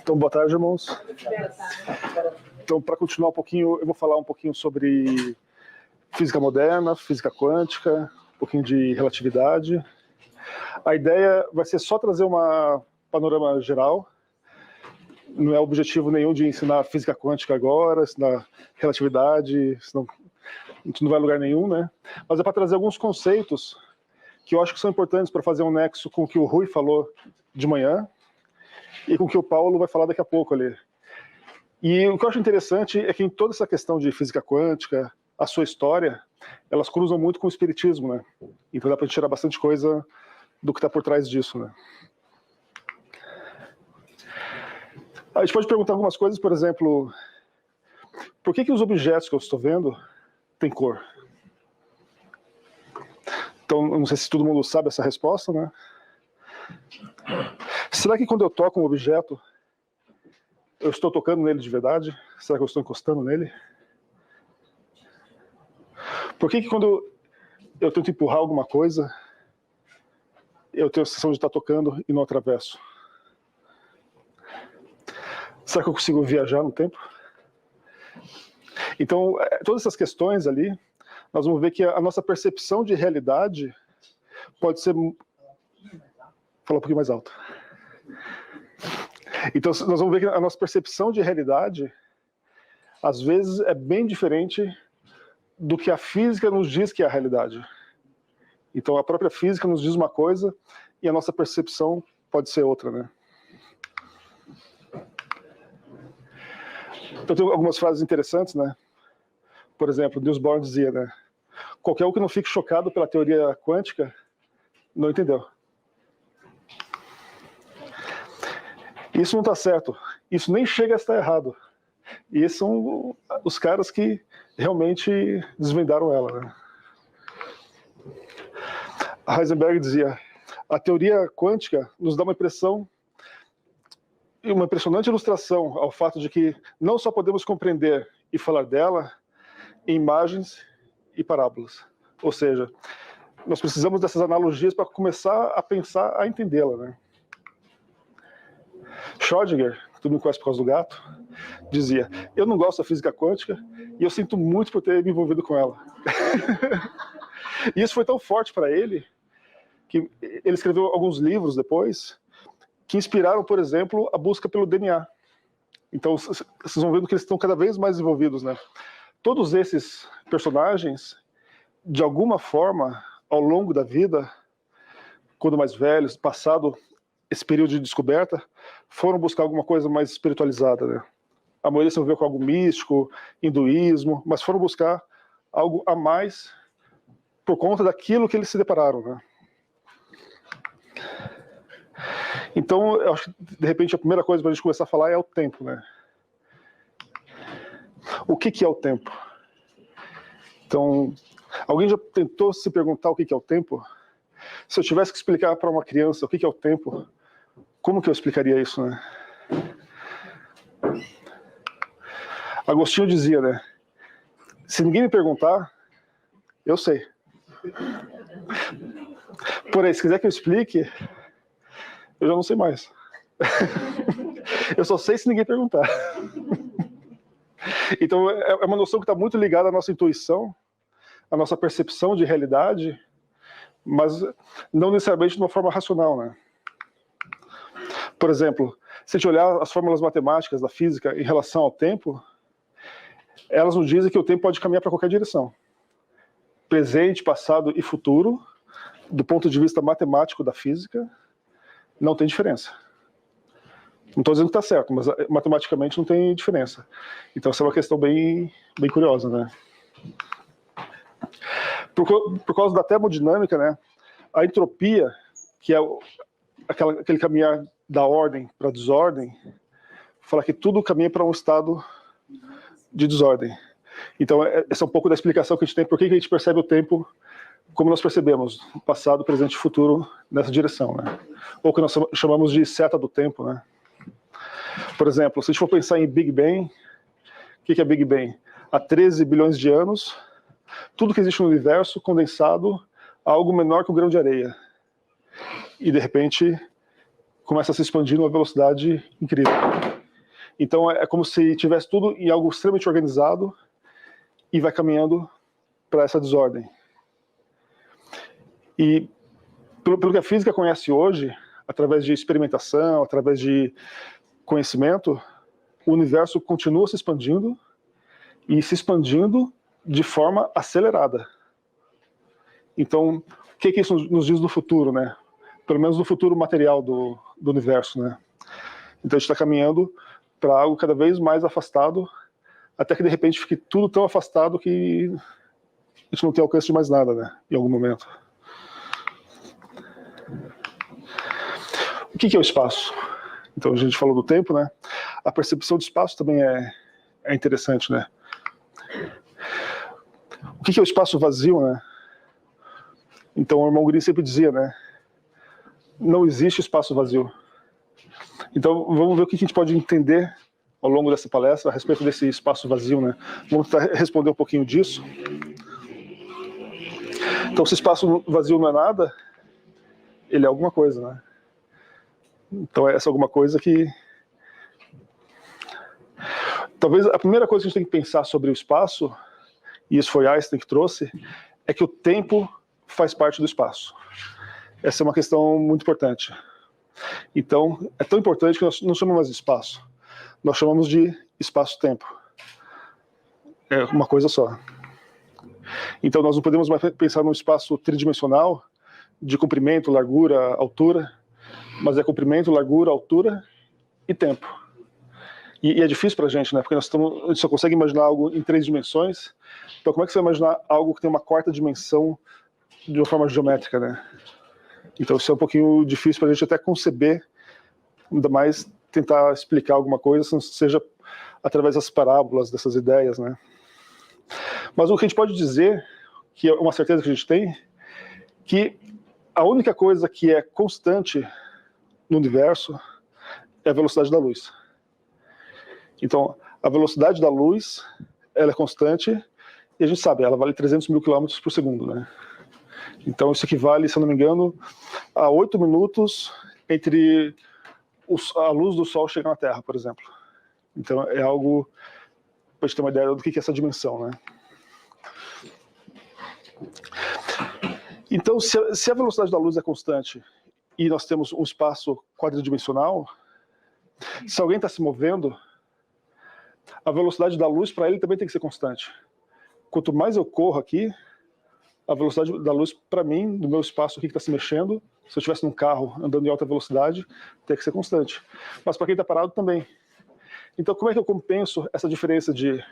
Então, boa tarde, irmãos. Então, para continuar um pouquinho, eu vou falar um pouquinho sobre física moderna, física quântica, um pouquinho de relatividade. A ideia vai ser só trazer uma panorama geral. Não é objetivo nenhum de ensinar física quântica agora, ensinar relatividade, senão a gente não vai a lugar nenhum, né? Mas é para trazer alguns conceitos que eu acho que são importantes para fazer um nexo com o que o Rui falou de manhã e com o que o Paulo vai falar daqui a pouco ali. E o que eu acho interessante é que em toda essa questão de física quântica, a sua história, elas cruzam muito com o espiritismo, né? Então dá para tirar bastante coisa do que está por trás disso, né? A gente pode perguntar algumas coisas, por exemplo, por que os objetos que eu estou vendo têm cor? Então, eu não sei se todo mundo sabe essa resposta, né? Será que quando eu toco um objeto, eu estou tocando nele de verdade? Será que eu estou encostando nele? Por que quando eu tento empurrar alguma coisa, eu tenho a sensação de estar tocando e não atravesso? Será que eu consigo viajar no tempo? Então, todas essas questões ali, nós vamos ver que a nossa percepção de realidade pode ser... Fala um pouquinho mais alto. Então, nós vamos ver que a nossa percepção de realidade, às vezes, é bem diferente do que a física nos diz que é a realidade. Então, a própria física nos diz uma coisa e a nossa percepção pode ser outra, né? Então, tem algumas frases interessantes, né? Por exemplo, Niels Bohr dizia, né? Qualquer um que não fique chocado pela teoria quântica não entendeu. Isso não está certo. Isso nem chega a estar errado. E esses são os caras que realmente desvendaram ela, né? A Heisenberg dizia, a teoria quântica nos dá uma impressionante ilustração ao fato de que não só podemos compreender e falar dela em imagens e parábolas. Ou seja, nós precisamos dessas analogias para começar a pensar, a entendê-la, né? Schrödinger, que todo mundo conhece por causa do gato, dizia, eu não gosto da física quântica e eu sinto muito por ter me envolvido com ela. E isso foi tão forte para ele, que ele escreveu alguns livros depois, que inspiraram, por exemplo, a busca pelo DNA. Então, vocês vão vendo que eles estão cada vez mais envolvidos, né? Todos esses personagens, de alguma forma, ao longo da vida, quando mais velhos, passado esse período de descoberta, foram buscar alguma coisa mais espiritualizada, né? A maioria se envolveu com algo místico, hinduísmo, mas foram buscar algo a mais por conta daquilo que eles se depararam, né? Então, eu acho que, de repente, a primeira coisa para a gente começar a falar é o tempo, né? O que é o tempo? Então, alguém já tentou se perguntar o que é o tempo? Se eu tivesse que explicar para uma criança o que é o tempo, como que eu explicaria isso, né? Agostinho dizia, né? Se ninguém me perguntar, eu sei. Porém, se quiser que eu explique, eu já não sei mais. Eu só sei se ninguém perguntar. Então, é uma noção que está muito ligada à nossa intuição, à nossa percepção de realidade, mas não necessariamente de uma forma racional, né? Por exemplo, se a gente olhar as fórmulas matemáticas da física em relação ao tempo, elas nos dizem que o tempo pode caminhar para qualquer direção. Presente, passado e futuro, do ponto de vista matemático da física, não tem diferença. Não estou dizendo que está certo, mas matematicamente não tem diferença. Então essa é uma questão bem curiosa, né? Por causa da termodinâmica, né, a entropia, que é aquele caminhar da ordem para a desordem, fala que tudo caminha para um estado de desordem. Então essa é um pouco da explicação que a gente tem por que a gente percebe o tempo como nós percebemos, passado, presente e futuro nessa direção, né? Ou que nós chamamos de seta do tempo, né? Por exemplo, se a gente for pensar em Big Bang, o que é Big Bang? Há 13 bilhões de anos, tudo que existe no universo condensado a algo menor que um grão de areia. E de repente começa a se expandir numa velocidade incrível. Então é como se tivesse tudo em algo extremamente organizado e vai caminhando para essa desordem. E pelo que a física conhece hoje, através de experimentação, através de conhecimento, o universo continua se expandindo e se expandindo de forma acelerada. Então, o que isso nos diz do futuro, né? Pelo menos do futuro material do universo, né? Então a gente está caminhando para algo cada vez mais afastado, até que de repente fique tudo tão afastado que a gente não tem alcance de mais nada, né? Em algum momento. O que é o espaço? Então a gente falou do tempo, né? A percepção do espaço também é interessante, né? O que é o espaço vazio, né? Então o irmão Gris sempre dizia, né? Não existe espaço vazio. Então vamos ver o que a gente pode entender ao longo dessa palestra a respeito desse espaço vazio, né? Vamos tentar responder um pouquinho disso. Então se espaço vazio não é nada, ele é alguma coisa, né? Então essa é alguma coisa que... Talvez a primeira coisa que a gente tem que pensar sobre o espaço, e isso foi Einstein que trouxe, é que o tempo faz parte do espaço. Essa é uma questão muito importante. Então, é tão importante que nós não chamamos mais de espaço. Nós chamamos de espaço-tempo. É uma coisa só. Então, nós não podemos mais pensar num espaço tridimensional, de comprimento, largura, altura, mas é comprimento, largura, altura e tempo. E é difícil pra gente, né? Porque a gente só consegue imaginar algo em 3 dimensões. Então, como é que você vai imaginar algo que tem uma 4ª dimensão de uma forma geométrica, né? Então, isso é um pouquinho difícil pra gente até conceber, ainda mais tentar explicar alguma coisa, seja através das parábolas, dessas ideias, né? Mas o que a gente pode dizer, que é uma certeza que a gente tem, que a única coisa que é constante no universo é a velocidade da luz. Então, a velocidade da luz, ela é constante, e a gente sabe, ela vale 300 mil quilômetros por segundo, né? Então, isso equivale, se eu não me engano, a 8 minutos entre a luz do Sol chegar na Terra, por exemplo. Então, é algo, para a gente ter uma ideia do que é essa dimensão, né? Então, se a velocidade da luz é constante e nós temos um espaço quadridimensional, se alguém está se movendo, a velocidade da luz para ele também tem que ser constante. Quanto mais eu corro aqui, a velocidade da luz para mim, do meu espaço aqui que está se mexendo, se eu estivesse num carro andando em alta velocidade, tem que ser constante. Mas para quem está parado também. Então como é que eu compenso essa diferença de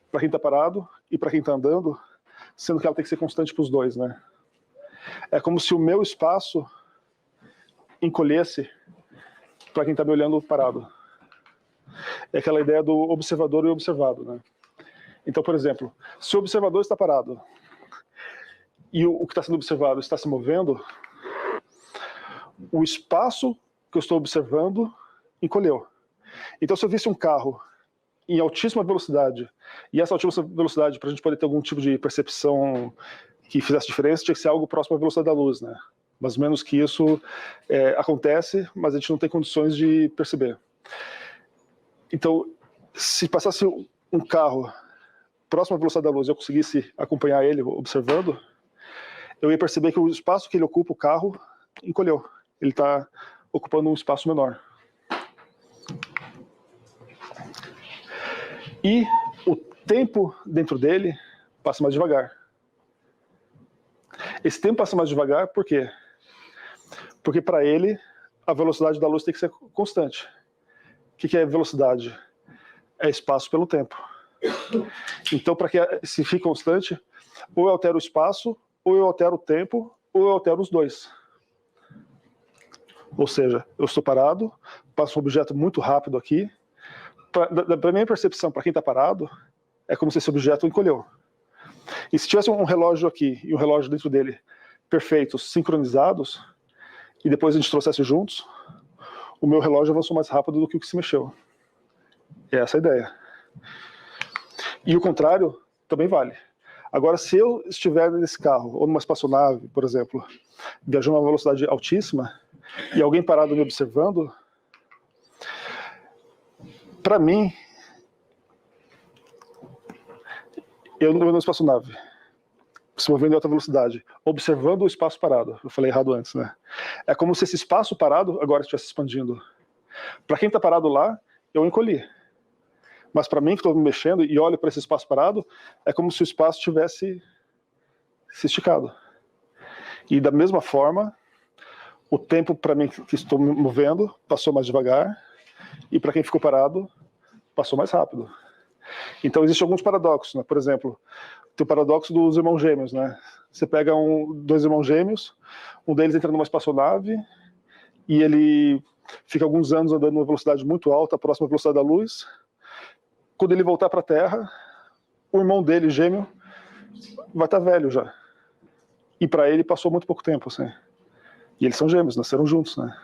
para quem está parado e para quem está andando, sendo que ela tem que ser constante para os dois, né? É como se o meu espaço encolhesse para quem está me olhando parado. É aquela ideia do observador e observado, né? Então, por exemplo, se o observador está parado e o que está sendo observado está se movendo, o espaço que eu estou observando encolheu. Então, se eu visse um carro em altíssima velocidade, e essa altíssima velocidade, para a gente poder ter algum tipo de percepção que fizesse diferença, tinha que ser algo próximo à velocidade da luz, né? Mas menos que isso acontece, mas a gente não tem condições de perceber. Então, se passasse um carro próximo à velocidade da luz e eu conseguisse acompanhar ele observando, eu ia perceber que o espaço que ele ocupa, o carro, encolheu. Ele está ocupando um espaço menor. E o tempo dentro dele passa mais devagar. Esse tempo passa mais devagar por quê? Porque para ele a velocidade da luz tem que ser constante. O que é velocidade? É espaço pelo tempo. Então, para que se fique constante, ou eu altero o espaço, ou eu altero o tempo, ou eu altero os dois. Ou seja, eu estou parado, passo um objeto muito rápido aqui. Da minha percepção, para quem está parado, é como se esse objeto encolheu. E se tivesse um relógio aqui e um relógio dentro dele perfeitos, sincronizados, e depois a gente trouxesse juntos, o meu relógio avançou mais rápido do que o que se mexeu. É essa a ideia. E o contrário também vale. Agora, se eu estiver nesse carro, ou numa espaçonave, por exemplo, viajando a uma velocidade altíssima, e alguém parado me observando, para mim, eu no espaçonave, se movendo em alta velocidade, observando o espaço parado. Eu falei errado antes, né? É como se esse espaço parado agora estivesse expandindo. Para quem está parado lá, eu encolhi. Mas para mim, que estou me mexendo e olho para esse espaço parado, é como se o espaço tivesse se esticado. E da mesma forma, o tempo para mim que estou me movendo passou mais devagar, e para quem ficou parado, passou mais rápido. Então existem alguns paradoxos, né? Por exemplo, tem o paradoxo dos irmãos gêmeos, né? Você pega dois irmãos gêmeos, um deles entra numa espaçonave e ele fica alguns anos andando numa velocidade muito alta, próxima à velocidade da luz. Quando ele voltar para a Terra, o irmão dele, gêmeo, vai estar velho já. E para ele passou muito pouco tempo, assim. E eles são gêmeos, nasceram juntos, né?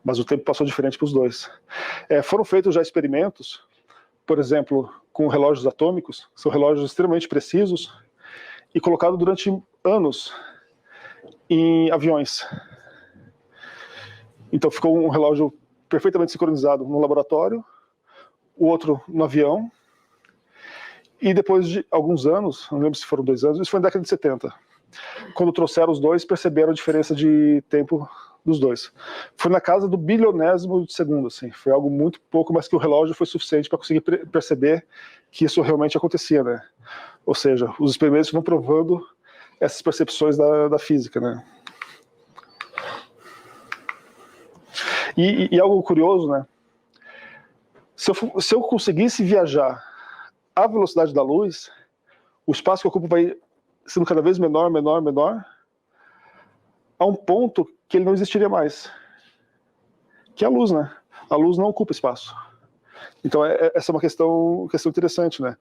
Mas o tempo passou diferente para os dois. Foram feitos já experimentos, por exemplo, com relógios atômicos, são relógios extremamente precisos, e colocados durante anos em aviões. Então ficou um relógio perfeitamente sincronizado no laboratório, o outro no avião, e depois de alguns anos, não lembro se foram 2 anos, isso foi na década de 70, quando trouxeram os dois, perceberam a diferença de tempo dos dois. Foi na casa do bilionésimo de segundo, assim. Foi algo muito pouco, mas que o relógio foi suficiente para conseguir perceber que isso realmente acontecia, né? Ou seja, os experimentos vão provando essas percepções da física, né? E algo curioso, né? Se eu conseguisse viajar à velocidade da luz, o espaço que eu ocupo vai sendo cada vez menor, menor, menor, a um ponto que ele não existiria mais, que é a luz, né? A luz não ocupa espaço. Então essa é uma questão interessante, né?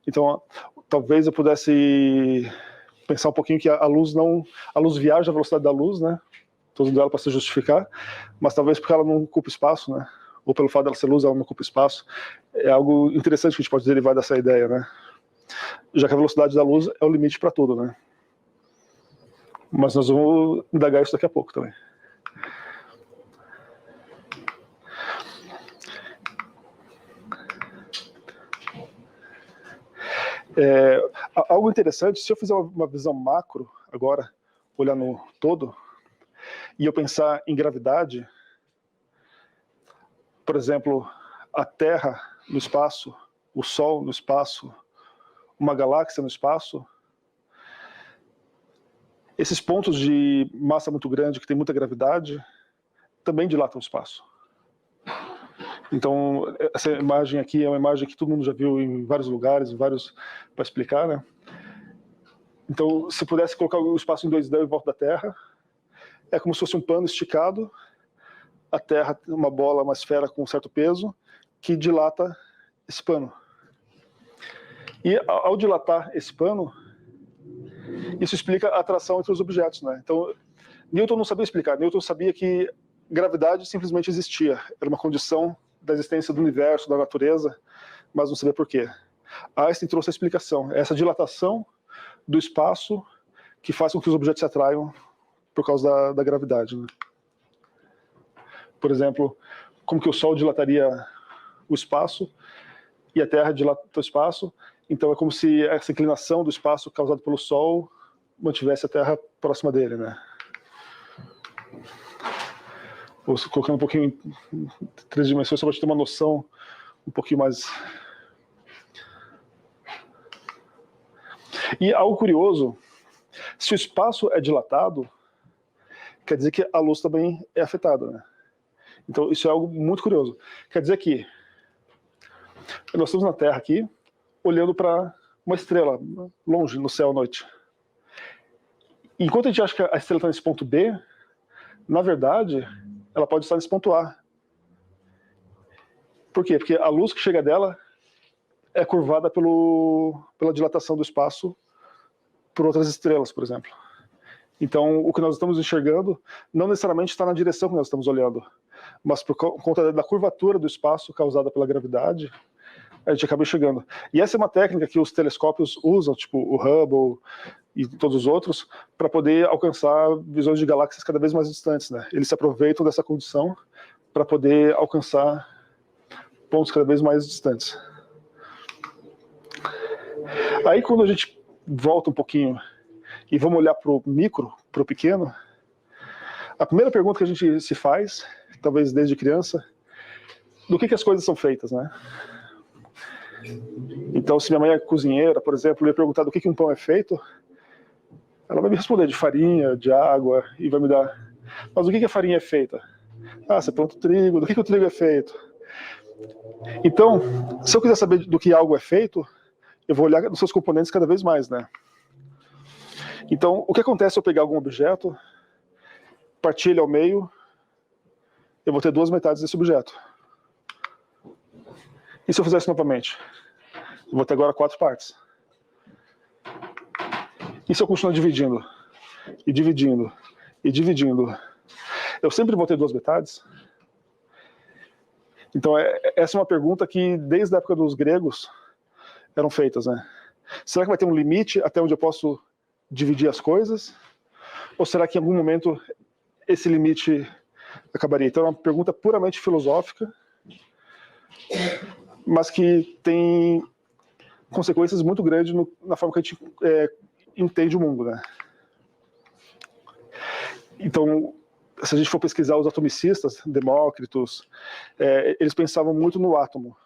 Então talvez eu pudesse pensar um pouquinho que a luz viaja à velocidade da luz, né? Estou usando ela para se justificar, mas talvez porque ela não ocupa espaço, né? Ou pelo fato dela ser luz, ela não ocupa espaço. É algo interessante que a gente pode derivar dessa ideia, né? Já que a velocidade da luz é o limite para tudo, né? Mas nós vamos indagar isso daqui a pouco também. Algo interessante, se eu fizer uma visão macro agora, olhar no todo, e eu pensar em gravidade, por exemplo, a Terra no espaço, o Sol no espaço, uma galáxia no espaço, esses pontos de massa muito grande, que tem muita gravidade, também dilatam o espaço. Então, essa imagem aqui é uma imagem que todo mundo já viu em vários lugares, para explicar, né? Então, se pudesse colocar o espaço em 2D em volta da Terra, é como se fosse um pano esticado, a Terra tem uma bola, uma esfera com um certo peso, que dilata esse pano. E ao dilatar esse pano, isso explica a atração entre os objetos, né? Então, Newton não sabia explicar. Newton sabia que gravidade simplesmente existia. Era uma condição da existência do universo, da natureza, mas não sabia por quê. Einstein trouxe a explicação. É essa dilatação do espaço que faz com que os objetos se atraiam por causa da gravidade, né? Por exemplo, como que o Sol dilataria o espaço e a Terra dilata o espaço. Então é como se essa inclinação do espaço causada pelo Sol mantivesse a Terra próxima dele, né? Vou colocando um pouquinho em 3 dimensões, só para ter uma noção um pouquinho mais. E algo curioso, se o espaço é dilatado, quer dizer que a luz também é afetada, né? Então isso é algo muito curioso. Quer dizer que nós estamos na Terra aqui, olhando para uma estrela longe no céu à noite. Enquanto a gente acha que a estrela está nesse ponto B, na verdade, ela pode estar nesse ponto A. Por quê? Porque a luz que chega dela é curvada pela dilatação do espaço por outras estrelas, por exemplo. Então, o que nós estamos enxergando não necessariamente está na direção que nós estamos olhando, mas por conta da curvatura do espaço causada pela gravidade, a gente acaba enxergando. E essa é uma técnica que os telescópios usam, tipo o Hubble e todos os outros, para poder alcançar visões de galáxias cada vez mais distantes, né? Eles se aproveitam dessa condição para poder alcançar pontos cada vez mais distantes. Aí quando a gente volta um pouquinho e vamos olhar para o micro, para o pequeno, a primeira pergunta que a gente se faz, talvez desde criança, do que as coisas são feitas, né? Então, se minha mãe é cozinheira, por exemplo, eu ia perguntar do que um pão é feito, ela vai me responder de farinha, de água, e vai me dar... Mas do que a farinha é feita? Ah, você planta o trigo, do que o trigo é feito? Então, se eu quiser saber do que algo é feito, eu vou olhar nos seus componentes cada vez mais, né? Então, o que acontece se eu pegar algum objeto, partir ele ao meio, eu vou ter duas metades desse objeto. E se eu fizer isso novamente? Eu vou ter agora 4 partes. E se eu continuar dividindo? E dividindo? E dividindo? Eu sempre vou ter duas metades? Então, essa é uma pergunta que, desde a época dos gregos, eram feitas, né? Será que vai ter um limite até onde eu posso dividir as coisas? Ou será que em algum momento esse limite acabaria? Então, é uma pergunta puramente filosófica, mas que tem consequências muito grandes na forma que a gente entende o mundo, né? Então, se a gente for pesquisar os atomicistas, Demócritos, eles pensavam muito no átomo.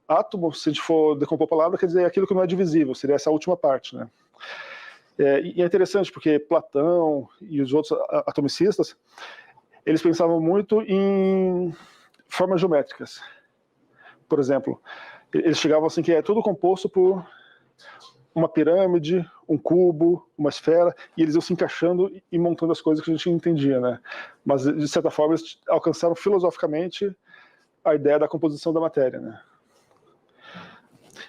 Átomo, se a gente for decompor a palavra, quer dizer aquilo que não é divisível, seria essa última parte, né? E é interessante porque Platão e os outros atomicistas, eles pensavam muito em formas geométricas. Por exemplo, eles chegavam assim que é tudo composto por uma pirâmide, um cubo, uma esfera, e eles iam se encaixando e montando as coisas que a gente entendia, né? Mas, de certa forma, eles alcançaram filosoficamente a ideia da composição da matéria, né?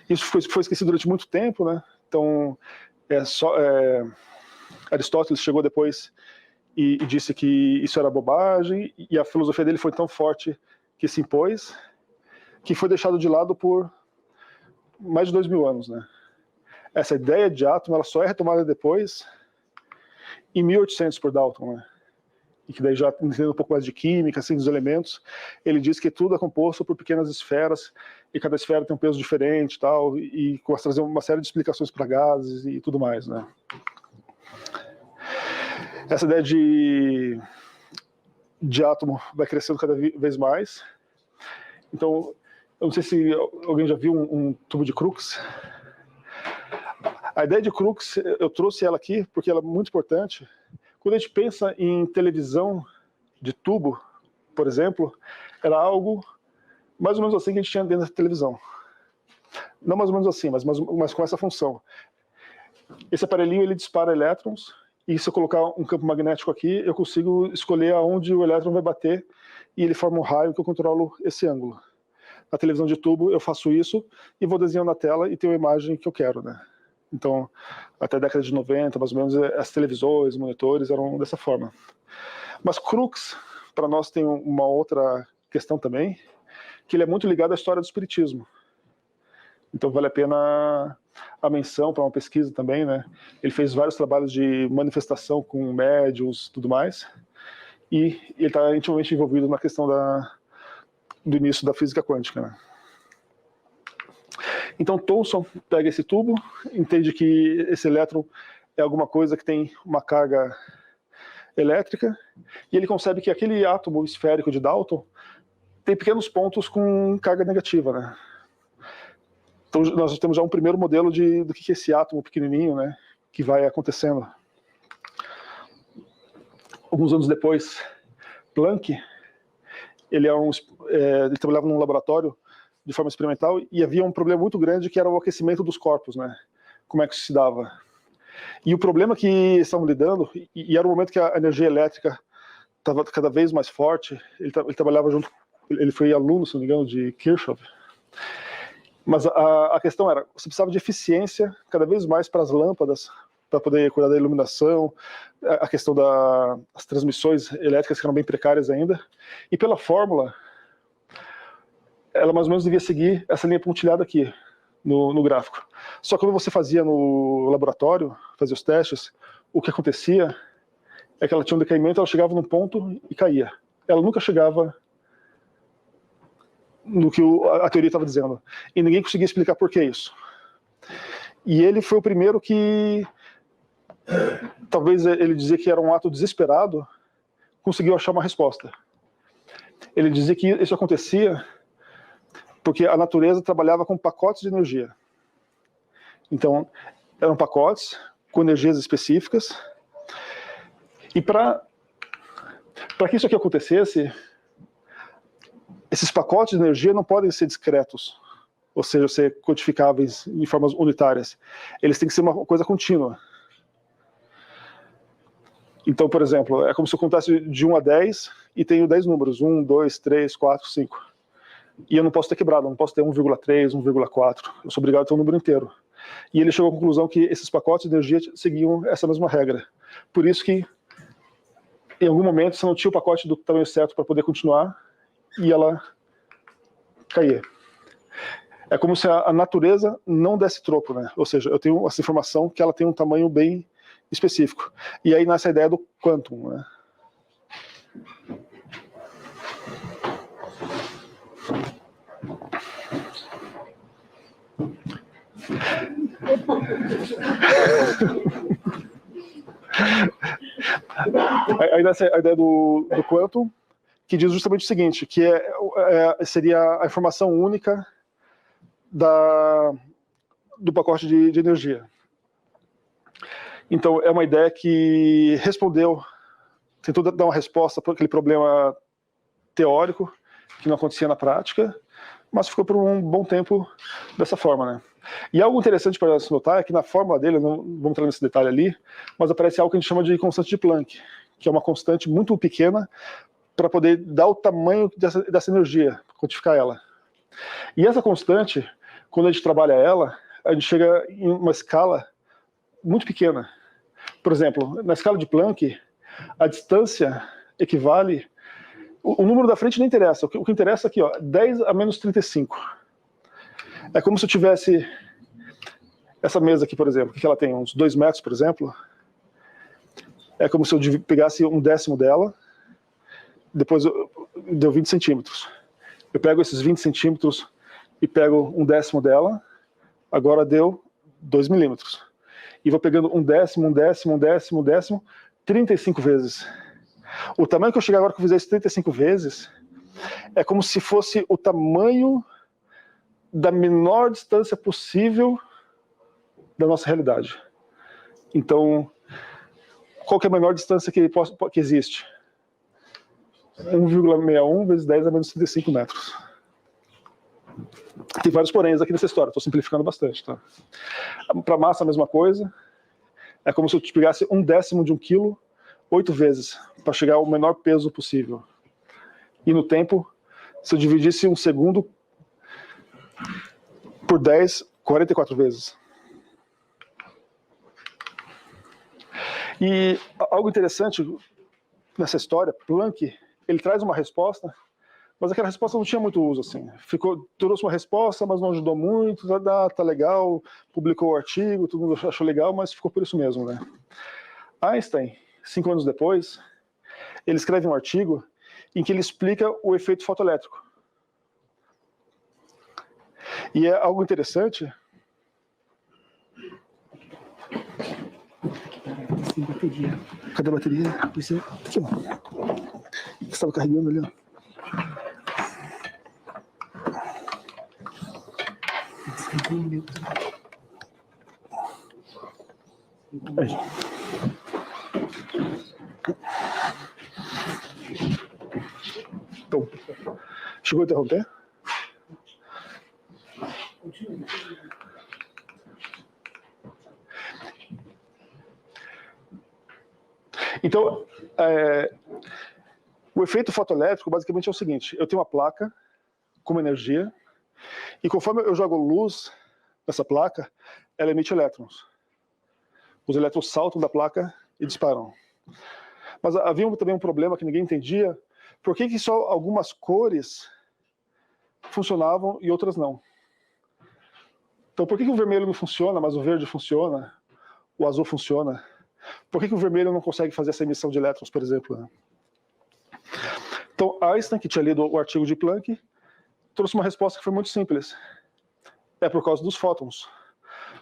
Isso foi esquecido durante muito tempo, né? Então, Aristóteles chegou depois e disse que isso era bobagem, e a filosofia dele foi tão forte que se impôs, que foi deixado de lado por mais de 2000 anos, né? Essa ideia de átomo, ela só é retomada depois, em 1800 por Dalton, né? E que daí já entendendo um pouco mais de química, assim, dos elementos, ele diz que tudo é composto por pequenas esferas, e cada esfera tem um peso diferente, tal, e começa a trazer uma série de explicações para gases e tudo mais, né? Essa ideia de átomo vai crescendo cada vez mais. Então, eu não sei se alguém já viu um tubo de Crookes. A ideia de Crookes, eu trouxe ela aqui porque ela é muito importante. Quando a gente pensa em televisão de tubo, por exemplo, era algo mais ou menos assim que a gente tinha dentro da televisão. Não mais ou menos assim, mas com essa função. Esse aparelhinho, ele dispara elétrons, e se eu colocar um campo magnético aqui, eu consigo escolher aonde o elétron vai bater, e ele forma um raio que eu controlo esse ângulo. Na televisão de tubo, eu faço isso, e vou desenhando na tela e tenho a imagem que eu quero, né? Então, até a década de 90, mais ou menos, as televisões, monitores eram dessa forma. Mas Crookes, para nós, tem uma outra questão também, que ele é muito ligado à história do espiritismo. Então, vale a pena a menção para uma pesquisa também, né? Ele fez vários trabalhos de manifestação com médiuns e tudo mais, e ele está intimamente envolvido na questão do início da física quântica, né? Então, Thomson pega esse tubo, entende que esse elétron é alguma coisa que tem uma carga elétrica, e ele concebe que aquele átomo esférico de Dalton tem pequenos pontos com carga negativa, né? Então, nós temos já um primeiro modelo do que é esse átomo pequenininho, né, que vai acontecendo. Alguns anos depois, Planck, ele trabalhava num laboratório de forma experimental, e havia um problema muito grande que era o aquecimento dos corpos, né? Como é que isso se dava? E o problema que estavam lidando, e era o momento que a energia elétrica estava cada vez mais forte, ele trabalhava junto, ele foi aluno, se não me engano, de Kirchhoff, mas a questão era, você precisava de eficiência cada vez mais para as lâmpadas, para poder cuidar da iluminação, a questão das transmissões elétricas que eram bem precárias ainda, e pela fórmula, ela mais ou menos devia seguir essa linha pontilhada aqui no gráfico. Só que quando você fazia no laboratório, fazia os testes, o que acontecia é que ela tinha um decaimento, ela chegava num ponto e caía. Ela nunca chegava no que a teoria estava dizendo. E ninguém conseguia explicar por que isso. E ele foi o primeiro que, talvez ele dizia que era um ato desesperado, conseguiu achar uma resposta. Ele dizia que isso acontecia porque a natureza trabalhava com pacotes de energia. Então, eram pacotes com energias específicas. E para que isso aqui acontecesse, esses pacotes de energia não podem ser discretos, ou seja, ser codificáveis em formas unitárias. Eles têm que ser uma coisa contínua. Então, por exemplo, é como se eu contasse de 1 a 10 e tenho 10 números, 1, 2, 3, 4, 5. E eu não posso ter quebrado, eu não posso ter 1,3, 1,4. Eu sou obrigado a ter um número inteiro. E ele chegou à conclusão que esses pacotes de energia seguiam essa mesma regra. Por isso que, em algum momento, você não tinha o pacote do tamanho certo para poder continuar, e ela caía. É como se a natureza não desse troco, né? Ou seja, eu tenho essa informação que ela tem um tamanho bem específico. E aí nasce a ideia do quantum, né? Aí nasce a ideia do quantum, que diz justamente o seguinte, que seria a informação única do pacote de energia. Então, é uma ideia que tentou dar uma resposta para aquele problema teórico, que não acontecia na prática, mas ficou por um bom tempo dessa forma, né? E algo interessante para se notar é que na fórmula dele, não vamos entrar nesse detalhe ali, mas aparece algo que a gente chama de constante de Planck, que é uma constante muito pequena para poder dar o tamanho dessa energia, quantificar ela. E essa constante, quando a gente trabalha ela, a gente chega em uma escala muito pequena. Por exemplo, na escala de Planck, a distância equivale... O número da frente não interessa, o que interessa aqui, ó, 10 a menos 35. É como se eu tivesse essa mesa aqui, por exemplo, que ela tem uns 2 metros, por exemplo. É como se eu pegasse um décimo dela, depois deu 20 centímetros. Eu pego esses 20 centímetros e pego um décimo dela, agora deu 2 milímetros. E vou pegando um décimo, 35 vezes. O tamanho que eu chegar agora que eu fizer isso 35 vezes é como se fosse o tamanho da menor distância possível da nossa realidade. Então, qual que é a menor distância que existe? 1,61 vezes 10 a menos 35 metros. Tem vários poréns aqui nessa história, estou simplificando bastante. Tá? Para massa, a mesma coisa. É como se eu pegasse um décimo de 1 quilo 8 vezes, para chegar ao menor peso possível. E no tempo, se eu dividisse 1 segundo por 10, 44 vezes. E algo interessante nessa história, Planck, ele traz uma resposta, mas aquela resposta não tinha muito uso, assim. Trouxe uma resposta, mas não ajudou muito, tá legal, publicou o artigo, todo mundo achou legal, mas ficou por isso mesmo, né? Einstein, 5 anos depois, ele escreve um artigo em que ele explica o efeito fotoelétrico. E é algo interessante. Sem bateria. Cadê a bateria? Aqui, ó. Você estava carregando ali, ó. Aí. Então, chegou a interromper? Então, o efeito fotoelétrico basicamente é o seguinte: eu tenho uma placa com uma energia, e conforme eu jogo luz nessa placa, ela emite elétrons. Os elétrons saltam da placa e disparam. Mas havia também um problema que ninguém entendia: por que só algumas cores funcionavam e outras não. Então, por que o vermelho não funciona, mas o verde funciona? O azul funciona? Por que o vermelho não consegue fazer essa emissão de elétrons, por exemplo? Né? Então, Einstein, que tinha lido o artigo de Planck, trouxe uma resposta que foi muito simples. É por causa dos fótons.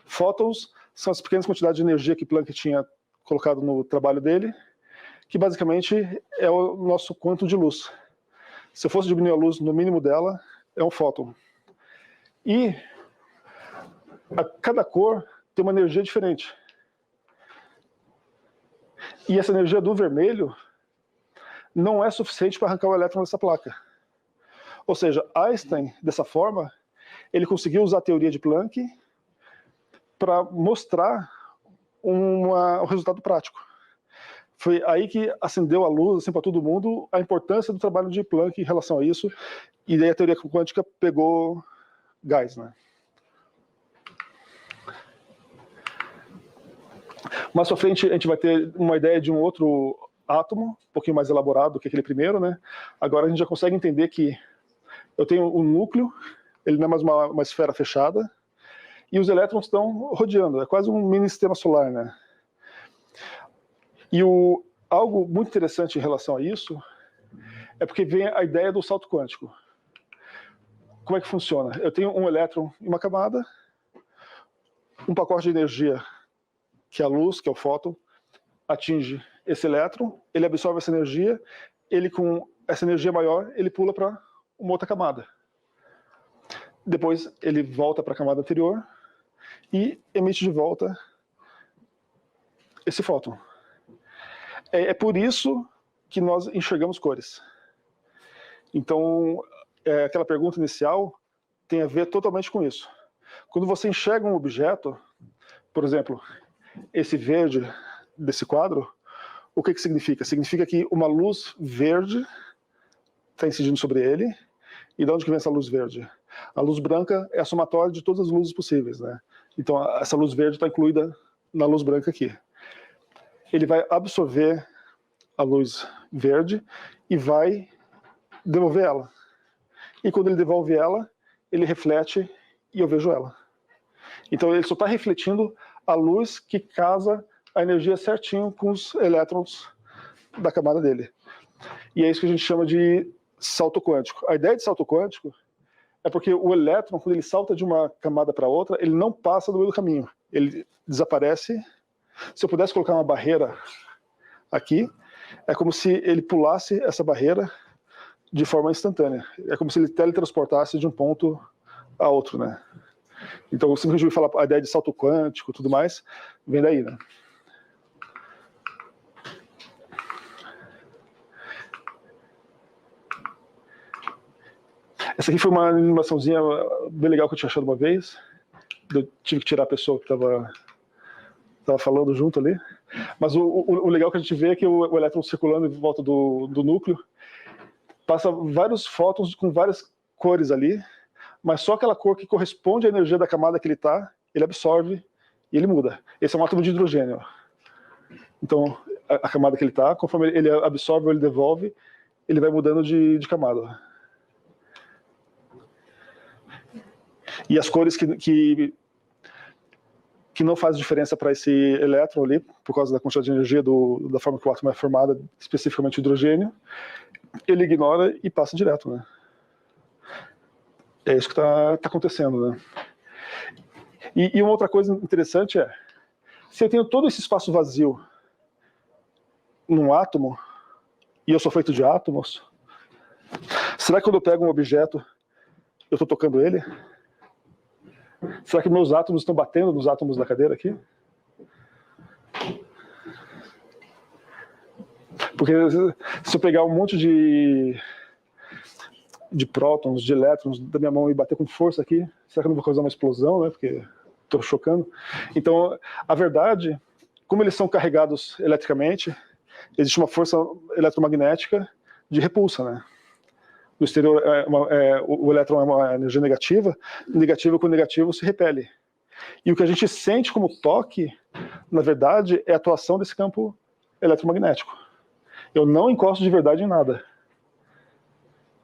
Fótons são as pequenas quantidades de energia que Planck tinha colocado no trabalho dele, que basicamente é o nosso quanto de luz. Se eu fosse diminuir a luz no mínimo dela, é um fóton. E cada cor tem uma energia diferente. E essa energia do vermelho não é suficiente para arrancar o elétron dessa placa. Ou seja, Einstein, dessa forma, ele conseguiu usar a teoria de Planck para mostrar um resultado prático. Foi aí que acendeu a luz assim, para todo mundo a importância do trabalho de Planck em relação a isso, e daí a teoria quântica pegou gás, né? Mais pra frente a gente vai ter uma ideia de um outro átomo, um pouquinho mais elaborado do que aquele primeiro, né? Agora a gente já consegue entender que eu tenho um núcleo, ele não é mais uma esfera fechada, e os elétrons estão rodeando, é quase um mini sistema solar, né? E algo muito interessante em relação a isso é porque vem a ideia do salto quântico. Como é que funciona? Eu tenho um elétron em uma camada, um pacote de energia, que é a luz, que é o fóton, atinge esse elétron, ele absorve essa energia, ele com essa energia maior, ele pula para uma outra camada. Depois ele volta para a camada anterior e emite de volta esse fóton. É por isso que nós enxergamos cores. Então, aquela pergunta inicial tem a ver totalmente com isso. Quando você enxerga um objeto, por exemplo, esse verde desse quadro, o que significa? Significa que uma luz verde está incidindo sobre ele. E de onde que vem essa luz verde? A luz branca é a somatória de todas as luzes possíveis, né? Então, essa luz verde está incluída na luz branca aqui. Ele vai absorver a luz verde e vai devolver ela. E quando ele devolve ela, ele reflete e eu vejo ela. Então ele só está refletindo a luz que casa a energia certinho com os elétrons da camada dele. E é isso que a gente chama de salto quântico. A ideia de salto quântico é porque o elétron, quando ele salta de uma camada para outra, ele não passa no meio do caminho. Ele desaparece. Se eu pudesse colocar uma barreira aqui, é como se ele pulasse essa barreira de forma instantânea. É como se ele teletransportasse de um ponto a outro, né? Então, sempre que a gente vai falar a ideia de salto quântico e tudo mais, vem daí, né? Essa aqui foi uma animaçãozinha bem legal que eu tinha achado uma vez. Eu tive que tirar a pessoa que estava falando junto ali. Mas o legal que a gente vê é que o elétron circulando em volta do núcleo passa vários fótons com várias cores ali, mas só aquela cor que corresponde à energia da camada que ele está, ele absorve e ele muda. Esse é um átomo de hidrogênio. Então, a camada que ele está, conforme ele absorve ou ele devolve, ele vai mudando de camada. E as cores que não faz diferença para esse elétron ali, por causa da quantidade de energia da forma que o átomo é formado, especificamente o hidrogênio, ele ignora e passa direto, né? É isso que está acontecendo, né? E uma outra coisa interessante é, se eu tenho todo esse espaço vazio num átomo, e eu sou feito de átomos, será que quando eu pego um objeto, eu estou tocando ele? Será que meus átomos estão batendo nos átomos da cadeira aqui? Porque se eu pegar um monte de prótons, de elétrons da minha mão e bater com força aqui, será que eu não vou causar uma explosão, né? Porque estou chocando. Então, a verdade, como eles são carregados eletricamente, existe uma força eletromagnética de repulsa, né? No exterior, o elétron é uma energia negativa, negativa com negativo se repele. E o que a gente sente como toque, na verdade, é a atuação desse campo eletromagnético. Eu não encosto de verdade em nada.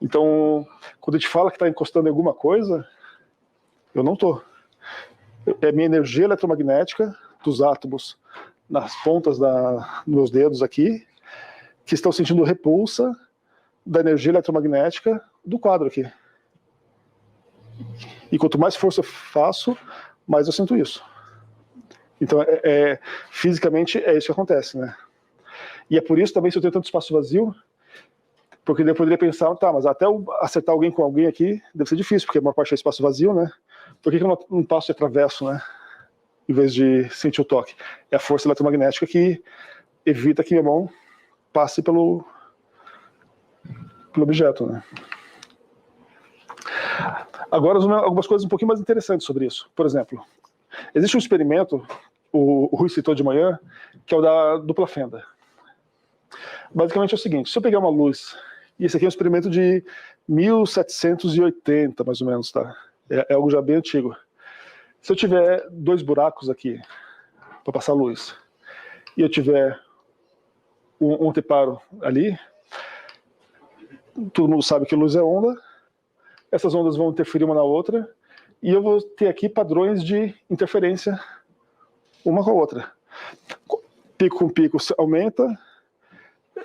Então, quando a gente fala que está encostando em alguma coisa, eu não estou. É minha energia eletromagnética dos átomos nas pontas dos meus dedos aqui, que estão sentindo repulsa da energia eletromagnética do quadro aqui. E quanto mais força eu faço, mais eu sinto isso. Então, fisicamente, é isso que acontece, né? E é por isso também, se eu tenho tanto espaço vazio, porque daí eu poderia pensar, tá, mas até eu acertar alguém com alguém aqui, deve ser difícil, porque a maior parte é espaço vazio, né? Por que eu não passo de travesso, né? Em vez de sentir o toque? É a força eletromagnética que evita que minha mão passe pelo objeto, né? Agora, algumas coisas um pouquinho mais interessantes sobre isso. Por exemplo, existe um experimento, o Rui citou de manhã, que é o da dupla fenda. Basicamente é o seguinte, se eu pegar uma luz, e esse aqui é um experimento de 1780, mais ou menos, tá? É algo já bem antigo. Se eu tiver 2 buracos aqui, para passar luz, e eu tiver um anteparo ali, todo mundo sabe que luz é onda, essas ondas vão interferir uma na outra, e eu vou ter aqui padrões de interferência uma com a outra. Pico com pico aumenta,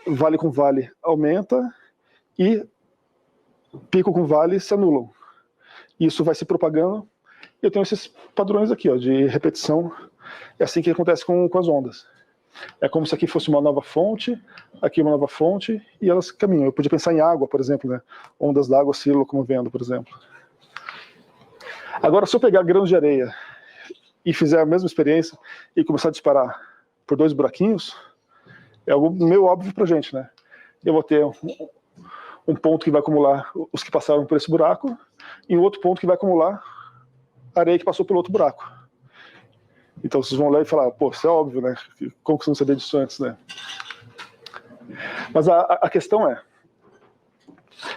vale com vale aumenta, e pico com vale se anulam. Isso vai se propagando, e eu tenho esses padrões aqui, ó, de repetição. É assim que acontece com as ondas. É como se aqui fosse uma nova fonte, aqui uma nova fonte, e elas caminham. Eu podia pensar em água, por exemplo, né? Ondas d'água se locomovendo, por exemplo. Agora, se eu pegar grãos de areia e fizer a mesma experiência e começar a disparar por 2 buraquinhos, é algo meio óbvio pra gente, né? Eu vou ter um ponto que vai acumular os que passaram por esse buraco e um outro ponto que vai acumular a areia que passou pelo outro buraco. Então vocês vão lá e falar, pô, isso é óbvio, né? Como que você não sabia disso antes, né? Mas a questão é,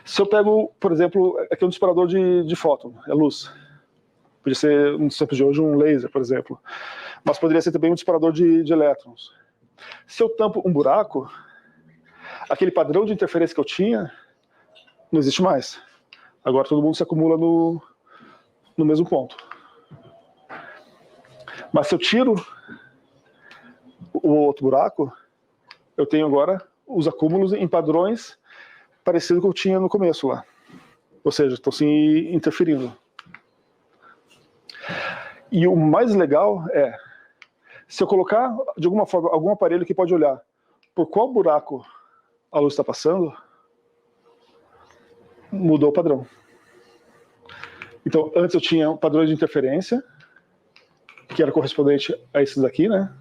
se eu pego, por exemplo, aqui é um disparador de fóton, é luz. Podia ser, nos tempos de hoje, um laser, por exemplo. Mas poderia ser também um disparador de elétrons. Se eu tampo um buraco, aquele padrão de interferência que eu tinha não existe mais. Agora todo mundo se acumula no mesmo ponto. Mas se eu tiro o outro buraco, eu tenho agora os acúmulos em padrões parecidos com o que eu tinha no começo lá. Ou seja, estão se interferindo. E o mais legal é, se eu colocar, de alguma forma, algum aparelho que pode olhar por qual buraco a luz está passando, mudou o padrão. Então, antes eu tinha padrões de interferência, que era correspondente a esses daqui, né?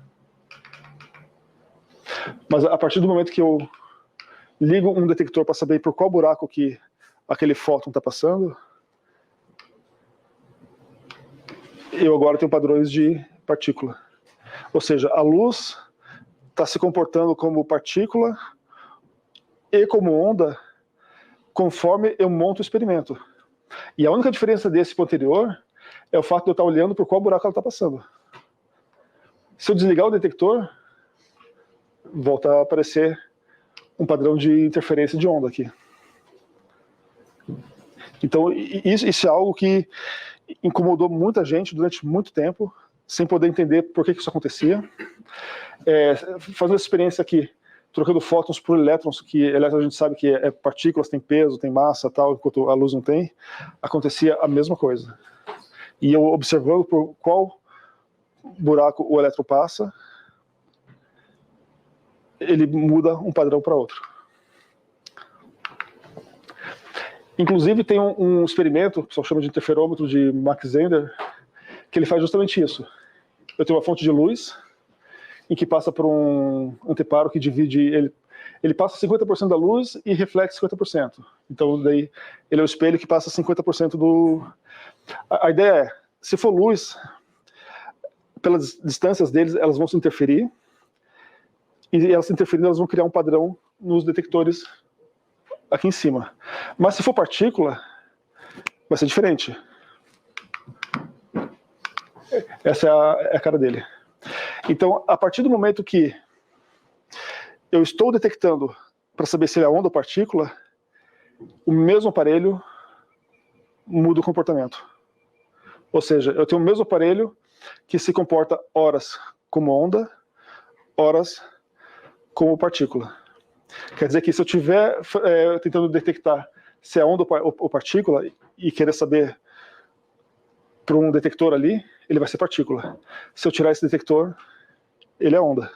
Mas a partir do momento que eu ligo um detector para saber por qual buraco que aquele fóton está passando, eu agora tenho padrões de partícula. Ou seja, a luz está se comportando como partícula e como onda conforme eu monto o experimento. E a única diferença desse para o anterior é o fato de eu estar olhando por qual buraco ela está passando. Se eu desligar o detector, volta a aparecer um padrão de interferência de onda aqui. Então, isso é algo que incomodou muita gente durante muito tempo, sem poder entender por que isso acontecia. Fazendo essa experiência aqui, trocando fótons por elétrons, que elétrons a gente sabe que é partículas, tem peso, tem massa, tal, enquanto a luz não tem, acontecia a mesma coisa. E eu observando por qual buraco o elétron passa, ele muda um padrão para outro. Inclusive tem um experimento, o pessoal chama de interferômetro de Mach-Zehnder, que ele faz justamente isso. Eu tenho uma fonte de luz, em que passa por um anteparo que divide, ele passa 50% da luz e reflete 50%. Então daí ele é o espelho que passa 50% do... A ideia é, se for luz, pelas distâncias deles, elas vão se interferir, e elas se interferindo, elas vão criar um padrão nos detectores aqui em cima. Mas se for partícula, vai ser diferente. Essa é a cara dele. Então, a partir do momento que eu estou detectando para saber se ele é onda ou partícula, o mesmo aparelho muda o comportamento. Ou seja, eu tenho o mesmo aparelho que se comporta horas como onda, horas como partícula. Quer dizer que se eu estiver tentando detectar se é onda ou partícula e querer saber para um detector ali, ele vai ser partícula. Se eu tirar esse detector, ele é onda.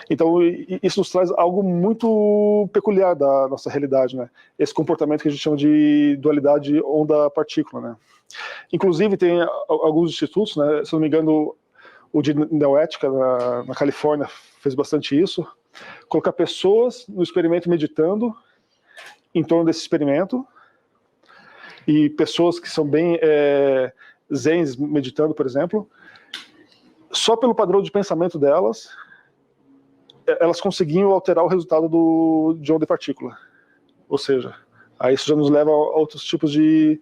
Então isso nos traz algo muito peculiar da nossa realidade, né? Esse comportamento que a gente chama de dualidade onda-partícula, né? Inclusive tem alguns institutos, né? Se não me engano, o de Neoética na Califórnia fez bastante isso, colocar pessoas no experimento meditando em torno desse experimento, e pessoas que são bem zens meditando, por exemplo, só pelo padrão de pensamento delas, elas conseguiam alterar o resultado de onda e partícula. Ou seja, aí isso já nos leva a outros tipos de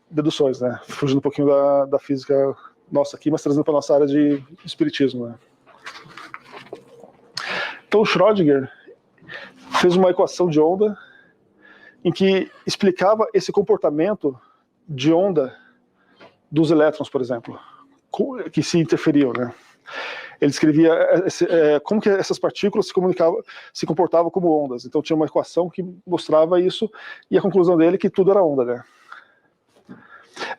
deduções, né? Fugindo um pouquinho da física nossa aqui, mas trazendo para a nossa área de espiritismo, né? Então Schrödinger fez uma equação de onda em que explicava esse comportamento de onda dos elétrons, por exemplo, que se interferiam, né? Ele escrevia como que essas partículas se comportavam como ondas. Então tinha uma equação que mostrava isso, e a conclusão dele é que tudo era onda, né?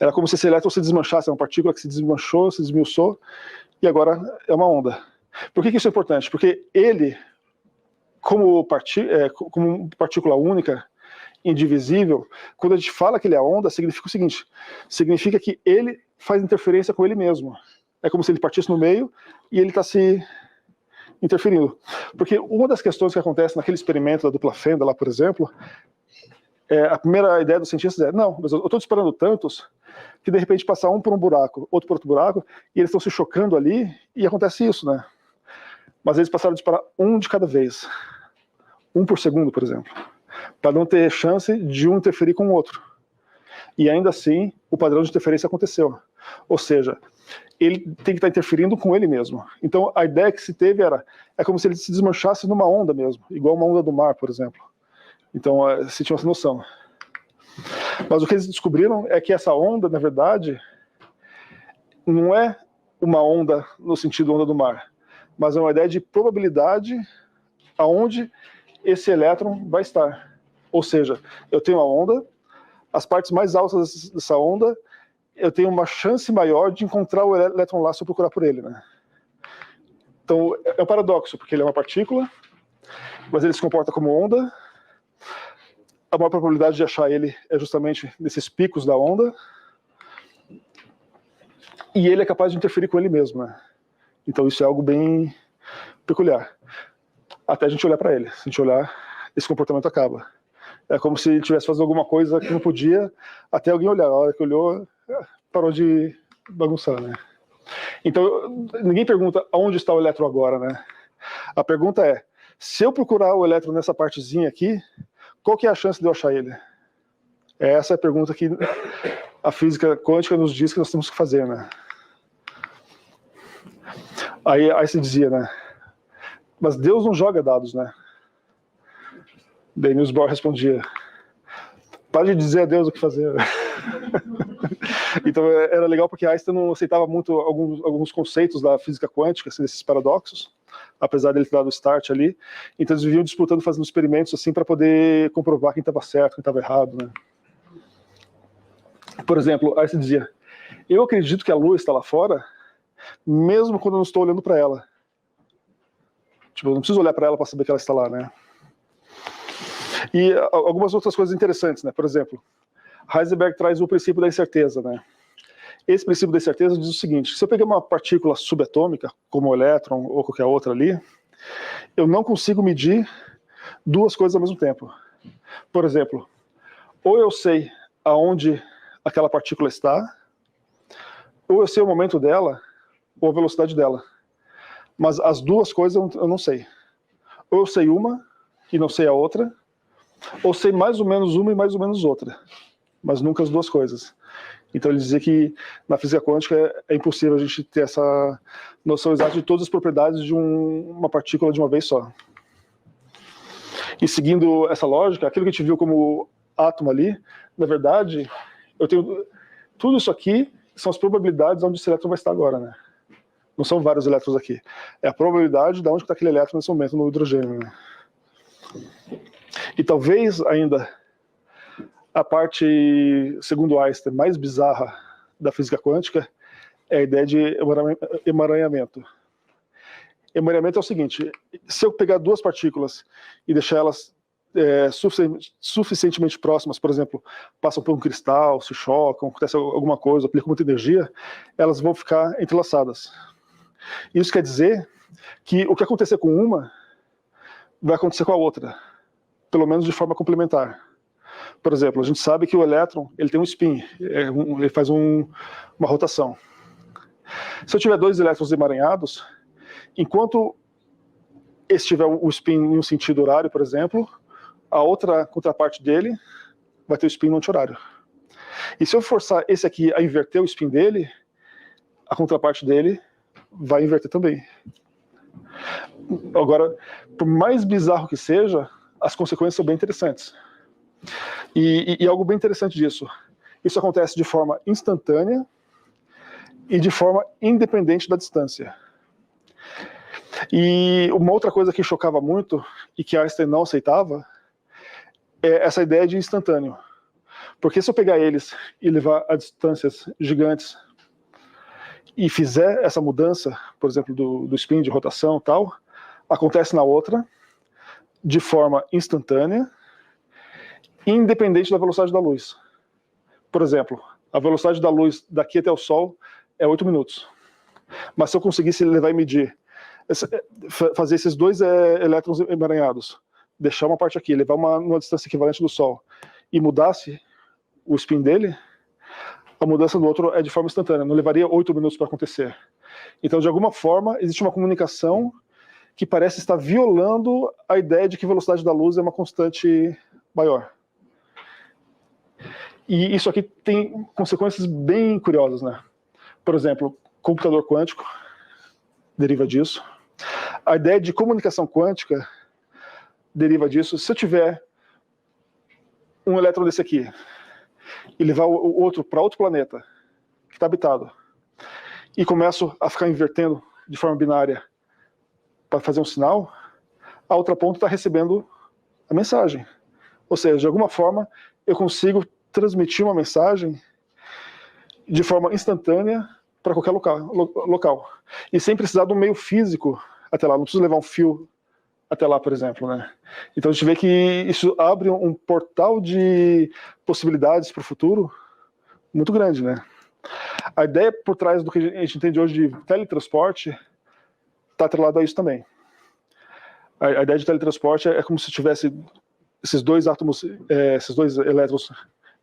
Era como se esse elétron se desmanchasse, é uma partícula que se desmanchou, se desmiuçou, e agora é uma onda. Por que isso é importante? Porque ele, como partícula única, indivisível, quando a gente fala que ele é onda, significa o seguinte: significa que ele faz interferência com ele mesmo. É como se ele partisse no meio e ele está se interferindo. Porque uma das questões que acontece naquele experimento da dupla fenda lá, por exemplo, a primeira ideia dos cientistas é: não, mas eu estou disparando tantos que de repente passa um por um buraco, outro por outro buraco, e eles estão se chocando ali, e acontece isso, né? Mas eles passaram a disparar um de cada vez, um por segundo, por exemplo, para não ter chance de um interferir com o outro. E ainda assim, o padrão de interferência aconteceu. Ou seja, ele tem que estar interferindo com ele mesmo. Então a ideia que se teve é como se ele se desmanchasse numa onda mesmo, igual uma onda do mar, por exemplo. Então se tinha essa noção. Mas o que eles descobriram é que essa onda, na verdade, não é uma onda no sentido onda do mar, mas é uma ideia de probabilidade aonde esse elétron vai estar. Ou seja, eu tenho a onda, as partes mais altas dessa onda, eu tenho uma chance maior de encontrar o elétron lá se eu procurar por ele, né? Então é um paradoxo, porque ele é uma partícula, mas ele se comporta como onda. A maior probabilidade de achar ele é justamente nesses picos da onda, e ele é capaz de interferir com ele mesmo, né? Então isso é algo bem peculiar. Até a gente olhar para ele. Se a gente olhar, esse comportamento acaba. É como se ele estivesse fazendo alguma coisa que não podia, até alguém olhar. A hora que olhou, parou de bagunçar, né? Então, ninguém pergunta onde está o elétron agora, né? A pergunta é: se eu procurar o elétron nessa partezinha aqui, qual que é a chance de eu achar ele? Essa é a pergunta que a física quântica nos diz que nós temos que fazer, né? Aí se dizia, né? Mas Deus não joga dados, né? Daí Niels Bohr respondia: pare de dizer a Deus o que fazer. Então era legal porque Einstein não aceitava muito alguns conceitos da física quântica, assim, desses paradoxos, apesar dele ter dado o start ali. Então eles viviam disputando, fazendo experimentos assim para poder comprovar quem estava certo, quem estava errado, né? Por exemplo, Einstein dizia: eu acredito que a Lua está lá fora, mesmo quando eu não estou olhando para ela. Tipo, eu não preciso olhar para ela para saber que ela está lá, né? E algumas outras coisas interessantes, né? Por exemplo, Heisenberg traz o princípio da incerteza, né? Esse princípio da incerteza diz o seguinte: se eu pegar uma partícula subatômica, como o elétron ou qualquer outra ali, eu não consigo medir duas coisas ao mesmo tempo. Por exemplo, ou eu sei aonde aquela partícula está, ou eu sei o momento dela, ou a velocidade dela. Mas as duas coisas eu não sei. Ou eu sei uma e não sei a outra, ou sei mais ou menos uma e mais ou menos outra, mas nunca as duas coisas. Então ele dizia que na física quântica é impossível a gente ter essa noção exata de todas as propriedades de uma partícula de uma vez só. E seguindo essa lógica, aquilo que a gente viu como átomo ali, na verdade, eu tenho tudo isso aqui são as probabilidades onde esse elétron vai estar agora, né? Não são vários elétrons aqui. É a probabilidade de onde está aquele elétron nesse momento no hidrogênio, né? E talvez ainda a parte, segundo Einstein, mais bizarra da física quântica é a ideia de emaranhamento. Emaranhamento é o seguinte: se eu pegar duas partículas e deixar elas suficientemente próximas, por exemplo, passam por um cristal, se chocam, acontece alguma coisa, aplicam muita energia, elas vão ficar entrelaçadas. Isso quer dizer que o que acontecer com uma vai acontecer com a outra, pelo menos de forma complementar. Por exemplo, a gente sabe que o elétron ele tem um spin, ele faz uma rotação. Se eu tiver dois elétrons emaranhados, enquanto esse tiver o spin em um sentido horário, por exemplo, a outra contraparte dele vai ter o spin no anti-horário. E se eu forçar esse aqui a inverter o spin dele, a contraparte dele vai inverter também. Agora, por mais bizarro que seja, as consequências são bem interessantes. E algo bem interessante disso, isso acontece de forma instantânea e de forma independente da distância. E uma outra coisa que chocava muito e que Einstein não aceitava é essa ideia de instantâneo. Porque se eu pegar eles e levar a distâncias gigantes e fizer essa mudança, por exemplo, do spin de rotação e tal, acontece na outra de forma instantânea, independente da velocidade da luz. Por exemplo, a velocidade da luz daqui até o Sol é 8 minutos. Mas se eu conseguisse levar e medir, fazer esses dois elétrons emaranhados, deixar uma parte aqui, levar numa distância equivalente do Sol, e mudasse o spin dele, a mudança do outro é de forma instantânea, não levaria 8 minutos para acontecer. Então, de alguma forma, existe uma comunicação que parece estar violando a ideia de que a velocidade da luz é uma constante maior. E isso aqui tem consequências bem curiosas, né? Por exemplo, computador quântico deriva disso. A ideia de comunicação quântica deriva disso. Se eu tiver um elétron desse aqui e levar o outro para outro planeta que está habitado e começo a ficar invertendo de forma binária para fazer um sinal, a outra ponta está recebendo a mensagem. Ou seja, de alguma forma eu consigo transmitir uma mensagem de forma instantânea para qualquer local. E sem precisar de um meio físico até lá. Não preciso levar um fio até lá, por exemplo, né? Então a gente vê que isso abre um portal de possibilidades para o futuro muito grande, né? A ideia por trás do que a gente entende hoje de teletransporte está atrelada a isso também. A ideia de teletransporte é como se tivesse esses dois átomos, esses dois elétrons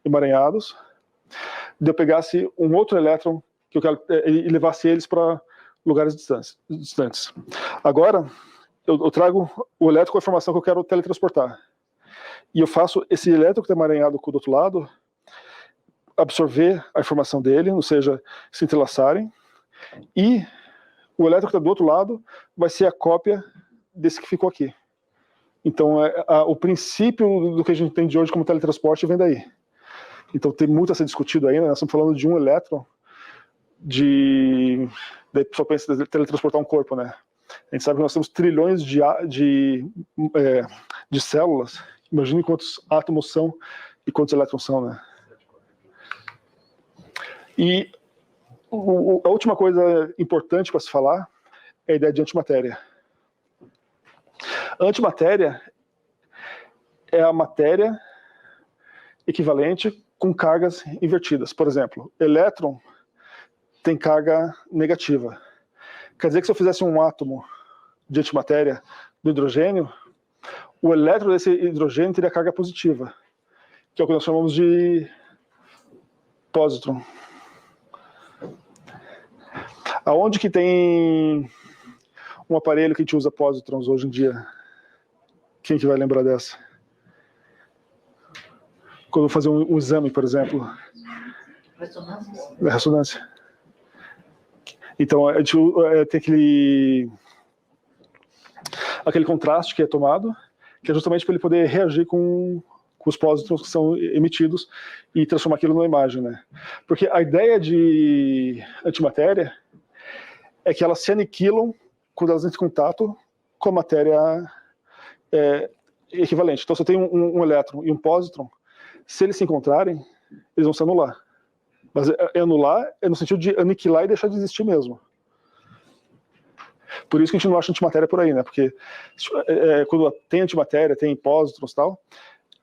emaranhados, de eu pegasse um outro elétron que eu quero e levasse eles para lugares distantes. Agora eu trago o elétron com a informação que eu quero teletransportar. E eu faço esse elétron que está emaranhado do outro lado absorver a informação dele, ou seja, se entrelaçarem, e o elétron que está do outro lado vai ser a cópia desse que ficou aqui. Então, o princípio do que a gente entende hoje como teletransporte vem daí. Então, tem muito a ser discutido ainda. Nós estamos falando de um elétron, daí a pessoa pensa em teletransportar um corpo, né? A gente sabe que nós temos trilhões de células. Imagine quantos átomos são e quantos elétrons são, né? E a última coisa importante para se falar é a ideia de antimatéria. A antimatéria é a matéria equivalente com cargas invertidas. Por exemplo, elétron tem carga negativa. Quer dizer que se eu fizesse um átomo de antimatéria do hidrogênio, o elétron desse hidrogênio teria carga positiva, que é o que nós chamamos de pósitron. Aonde que tem um aparelho que a gente usa pósitrons hoje em dia? Quem que vai lembrar dessa? Quando eu vou fazer um exame, por exemplo. Ressonância. Ressonância. Então, a gente tem aquele contraste que é tomado, que é justamente para ele poder reagir com os pósitrons que são emitidos e transformar aquilo numa imagem, né? Porque a ideia de antimatéria é que elas se aniquilam quando elas entram em contato com a matéria equivalente. Então, se eu tenho um elétron e um pósitron, se eles se encontrarem, eles vão se anular. Mas anular é no sentido de aniquilar e deixar de existir mesmo. Por isso que a gente não acha antimatéria por aí, né? Porque quando tem antimatéria, tem pósitrons e tal,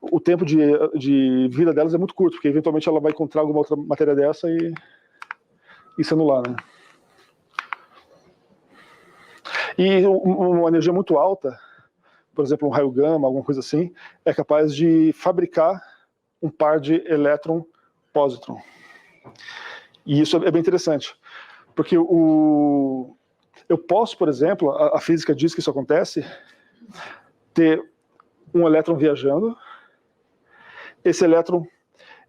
o tempo de vida delas é muito curto, porque eventualmente ela vai encontrar alguma outra matéria dessa e se anular, né? E uma energia muito alta, por exemplo, um raio gama, alguma coisa assim, é capaz de fabricar um par de elétron-pósitron. E isso é bem interessante, porque eu posso, por exemplo, a física diz que isso acontece, ter um elétron viajando, esse elétron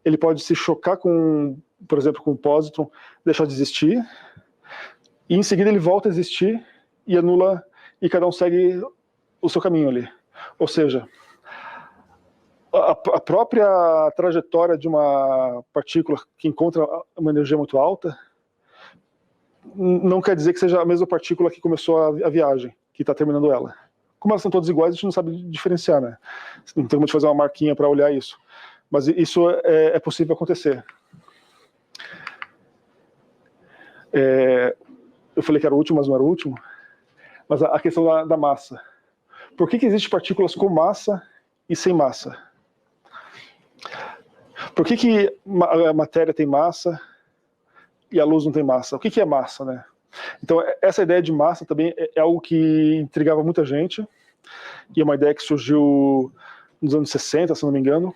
ele pode se chocar com, por exemplo, com um pósitron, deixar de existir, e em seguida ele volta a existir e anula, e cada um segue o seu caminho ali. Ou seja, a própria trajetória de uma partícula que encontra uma energia muito alta não quer dizer que seja a mesma partícula que começou a viagem, que está terminando ela. Como elas são todas iguais, a gente não sabe diferenciar, né? Não tem como fazer uma marquinha para olhar isso. Mas isso é possível acontecer. Eu falei que era o último, mas não era o último. Mas a questão da massa. Por que existem partículas com massa e sem massa? Por que a matéria tem massa e a luz não tem massa? O que é massa, né? Então, essa ideia de massa também é algo que intrigava muita gente, e é uma ideia que surgiu nos anos 60, se não me engano,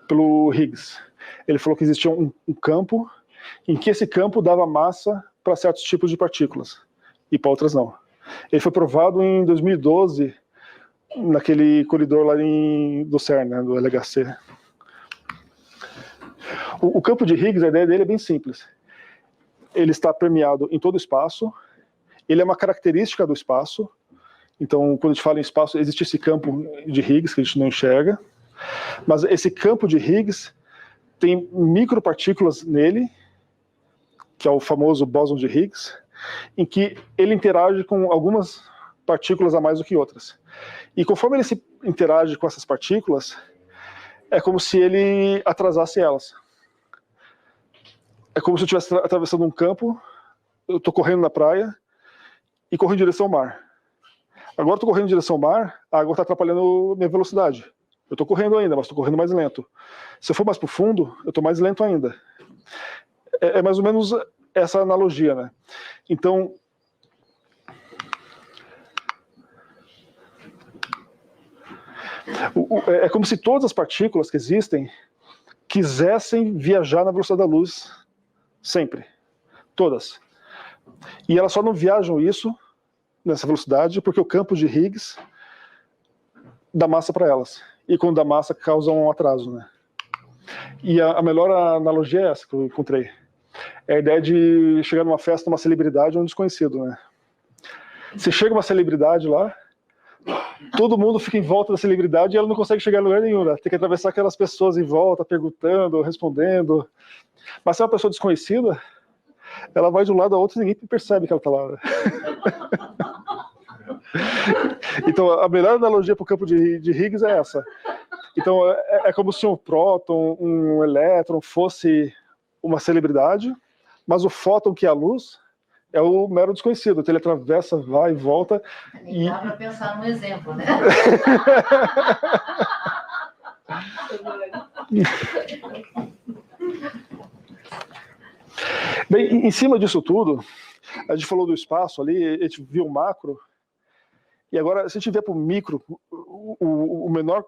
pelo Higgs. Ele falou que existia um campo em que esse campo dava massa para certos tipos de partículas e para outras não. Ele foi provado em 2012 naquele corredor lá do CERN, né, do LHC. O campo de Higgs, a ideia dele é bem simples. Ele está permeado em todo o espaço, ele é uma característica do espaço, então quando a gente fala em espaço, existe esse campo de Higgs que a gente não enxerga, mas esse campo de Higgs tem micropartículas nele, que é o famoso bóson de Higgs, em que ele interage com algumas partículas a mais do que outras. E conforme ele se interage com essas partículas, é como se ele atrasasse elas. É como se eu estivesse atravessando um campo, eu estou correndo na praia e corro em direção ao mar. Agora estou correndo em direção ao mar, a água está atrapalhando a minha velocidade. Eu estou correndo ainda, mas estou correndo mais lento. Se eu for mais para o fundo, eu estou mais lento ainda. É mais ou menos essa analogia, né? Então, é como se todas as partículas que existem quisessem viajar na velocidade da luz sempre. Todas. E elas só não viajam isso nessa velocidade porque o campo de Higgs dá massa para elas. E quando dá massa, causa um atraso, né? E a melhor analogia é essa que eu encontrei. É a ideia de chegar numa festa, uma celebridade ou um desconhecido, né? Você chega uma celebridade lá, todo mundo fica em volta da celebridade e ela não consegue chegar em lugar nenhum, né? Tem que atravessar aquelas pessoas em volta, perguntando, respondendo. Mas se é uma pessoa desconhecida, ela vai de um lado a outro e ninguém percebe que ela está lá. Né? Então, a melhor analogia para o campo de Higgs é essa. Então, é como se um próton, um elétron fosse uma celebridade, mas o fóton, que é a luz, é o mero desconhecido. Então, ele atravessa, vai e volta. E dá para pensar num exemplo, né? Bem, em cima disso tudo, a gente falou do espaço ali, a gente viu o macro, e agora, se a gente vier para o micro, o menor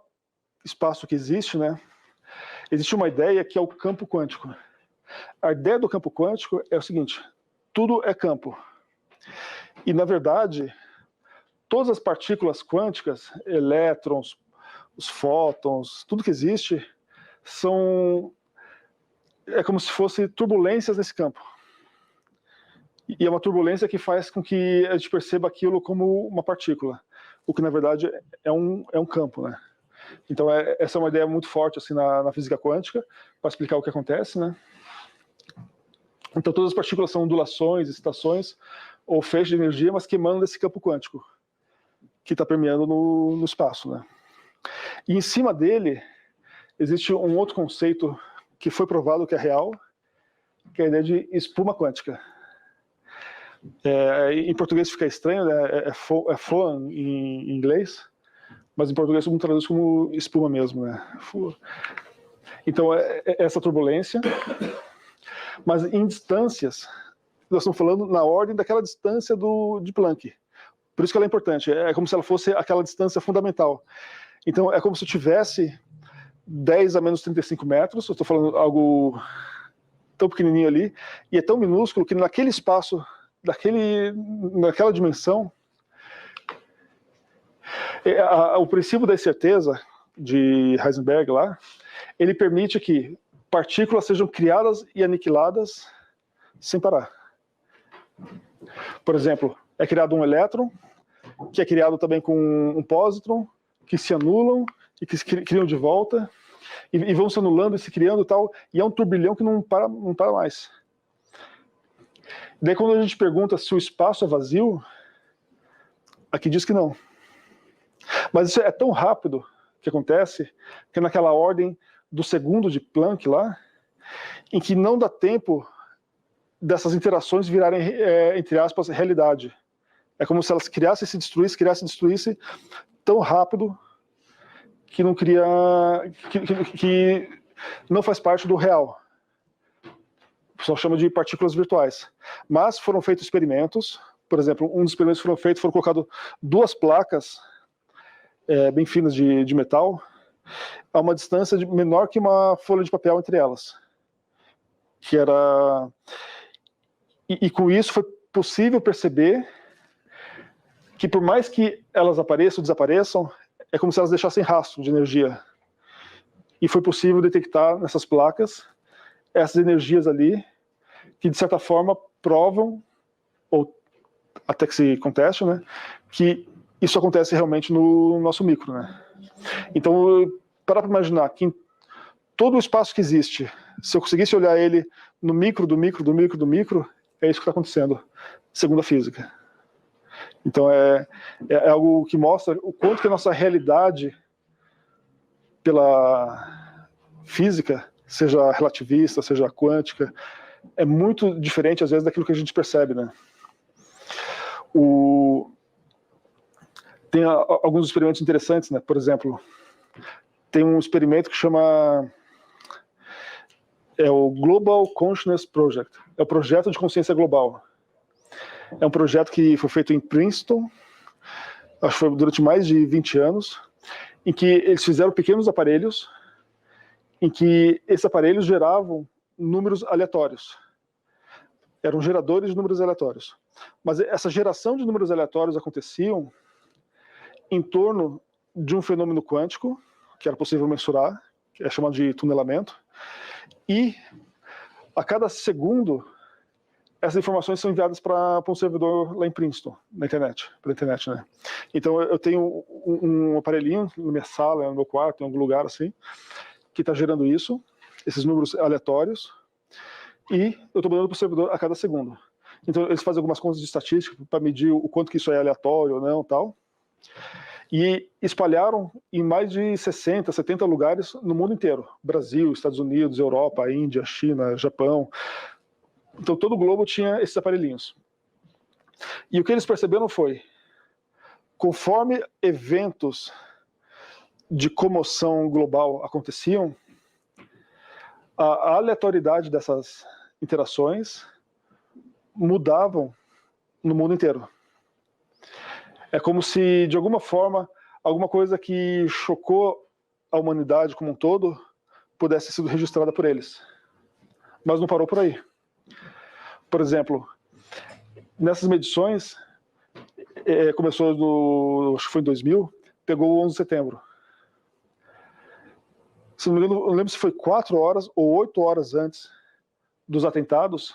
espaço que existe, né? Existe uma ideia que é o campo quântico. A ideia do campo quântico é o seguinte: tudo é campo. E, na verdade, todas as partículas quânticas, elétrons, os fótons, tudo que existe, é como se fossem turbulências nesse campo. E é uma turbulência que faz com que a gente perceba aquilo como uma partícula. o que na verdade é um campo, né? Então essa é uma ideia muito forte assim na física quântica para explicar o que acontece, né? Então todas as partículas são ondulações, excitações ou feixes de energia, mas que emanam desse campo quântico que está permeando no espaço, né? E em cima dele existe um outro conceito que foi provado que é real, que é a ideia de espuma quântica. Em português fica estranho, né? É foam em inglês, mas em português todo mundo traduz como espuma mesmo, né? Então essa turbulência, mas em distâncias, nós estamos falando na ordem daquela distância de Planck. Por isso que ela é importante, é como se ela fosse aquela distância fundamental. Então é como se eu tivesse 10 a menos 35 metros, eu estou falando algo tão pequenininho ali, e é tão minúsculo que naquele espaço, naquela dimensão, o princípio da incerteza de Heisenberg lá, ele permite que partículas sejam criadas e aniquiladas sem parar. Por exemplo, é criado um elétron, que é criado também com um pósitron, que se anulam e que se criam de volta, e vão se anulando e se criando e tal, e é um turbilhão que não para mais. Daí quando a gente pergunta se o espaço é vazio, aqui diz que não. Mas isso é tão rápido que acontece, que é naquela ordem do segundo de Planck lá, em que não dá tempo dessas interações virarem, entre aspas, realidade. É como se elas criassem e se destruíssem tão rápido que não cria, que não faz parte do real. O pessoal chama de partículas virtuais. Mas foram feitos experimentos, por exemplo, um dos experimentos que foram colocados 2 placas bem finas de metal, a uma distância menor que uma folha de papel entre elas. Que era... E com isso foi possível perceber que por mais que elas apareçam ou desapareçam, é como se elas deixassem rastro de energia. E foi possível detectar nessas placas essas energias ali, que de certa forma provam, ou até que se conteste, né, que isso acontece realmente no nosso micro, né? Então, para imaginar que em todo o espaço que existe, se eu conseguisse olhar ele no micro do micro do micro do micro, é isso que está acontecendo, segundo a física. Então é algo que mostra o quanto que a nossa realidade, pela física, seja relativista, seja quântica, é muito diferente, às vezes, daquilo que a gente percebe, né? Tem alguns experimentos interessantes, né? Por exemplo, tem um experimento que chama o Global Consciousness Project, é o projeto de consciência global. É um projeto que foi feito em Princeton, acho que foi durante mais de 20 anos, em que eles fizeram pequenos aparelhos, em que esses aparelhos geravam números aleatórios. Eram geradores de números aleatórios. Mas essa geração de números aleatórios aconteciam em torno de um fenômeno quântico, que era possível mensurar, que é chamado de tunelamento, e a cada segundo essas informações são enviadas para um servidor lá em Princeton, pela internet, né? Então eu tenho um aparelhinho na minha sala, no meu quarto, em algum lugar assim, que está gerando isso, esses números aleatórios, e eu estou mandando para o servidor a cada segundo. Então eles fazem algumas contas de estatística para medir o quanto que isso é aleatório ou não, tal. E espalharam em mais de 60, 70 lugares no mundo inteiro. Brasil, Estados Unidos, Europa, Índia, China, Japão. Então todo o globo tinha esses aparelhinhos. E o que eles perceberam foi, conforme eventos de comoção global aconteciam, a aleatoriedade dessas interações mudavam no mundo inteiro. É como se, de alguma forma, alguma coisa que chocou a humanidade como um todo pudesse ser registrada por eles. Mas não parou por aí. Por exemplo, nessas medições, começou, acho que foi em 2000, pegou o 11 de setembro. Se não me engano, eu não lembro se foi 4 horas ou 8 horas antes dos atentados,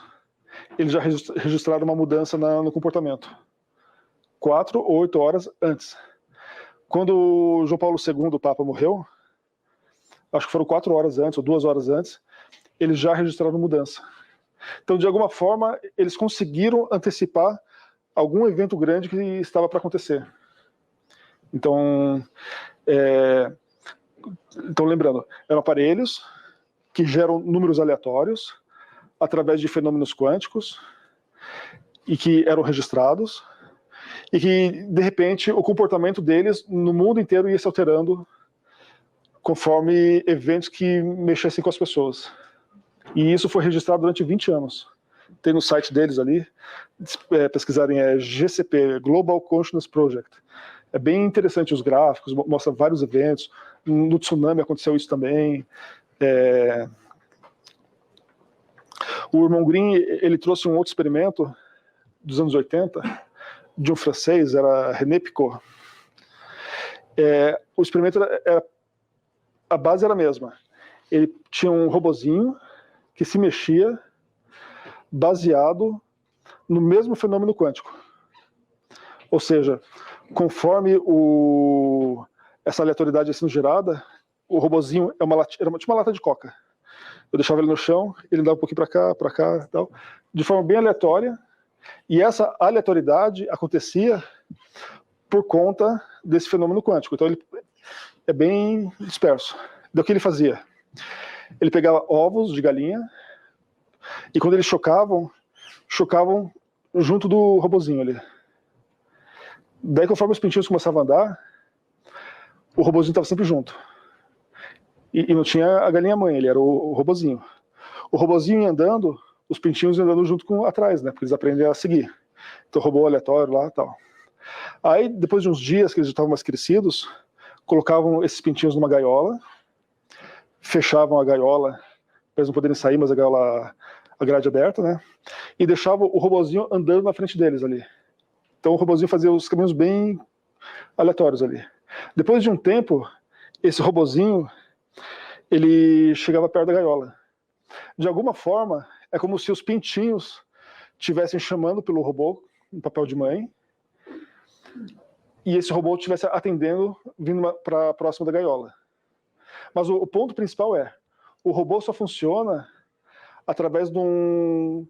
eles já registraram uma mudança no comportamento. 4 ou 8 horas antes. Quando o João Paulo II, o Papa, morreu, acho que foram 4 horas antes, ou 2 horas antes, eles já registraram mudança. Então, de alguma forma, eles conseguiram antecipar algum evento grande que estava para acontecer. Então, lembrando, eram aparelhos que geram números aleatórios através de fenômenos quânticos e que eram registrados e que, de repente, o comportamento deles no mundo inteiro ia se alterando conforme eventos que mexessem com as pessoas. E isso foi registrado durante 20 anos. Tem no site deles ali, pesquisarem, GCP, Global Consciousness Project. É bem interessante os gráficos, mostra vários eventos. No tsunami aconteceu isso também. O irmão Green, ele trouxe um outro experimento dos anos 80, de um francês, era René Picot. O experimento, a base era a mesma. Ele tinha um robozinho que se mexia baseado no mesmo fenômeno quântico. Ou seja, conforme essa aleatoriedade sendo gerada, o robozinho era tipo uma lata de coca. Eu deixava ele no chão, ele dava um pouquinho para cá, tal, de forma bem aleatória, e essa aleatoriedade acontecia por conta desse fenômeno quântico. Então ele é bem disperso. Então o que ele fazia? Ele pegava ovos de galinha, e quando eles chocavam junto do robozinho ali. Daí, conforme os pintinhos começavam a andar, o robozinho estava sempre junto. E não tinha a galinha mãe, ele era o robozinho. O robozinho ia andando, os pintinhos andando junto atrás, né? Porque eles aprendem a seguir. Então, robô aleatório lá e tal. Aí, depois de uns dias que eles já estavam mais crescidos, colocavam esses pintinhos numa gaiola, fechavam a gaiola, para eles não poderem sair, mas a grade aberta, né? E deixavam o robozinho andando na frente deles ali. Então o robozinho fazia os caminhos bem aleatórios ali. Depois de um tempo, esse robozinho, ele chegava perto da gaiola. De alguma forma, é como se os pintinhos estivessem chamando pelo robô, no papel de mãe, e esse robô estivesse atendendo, vindo para próximo da gaiola. Mas o ponto principal o robô só funciona através de um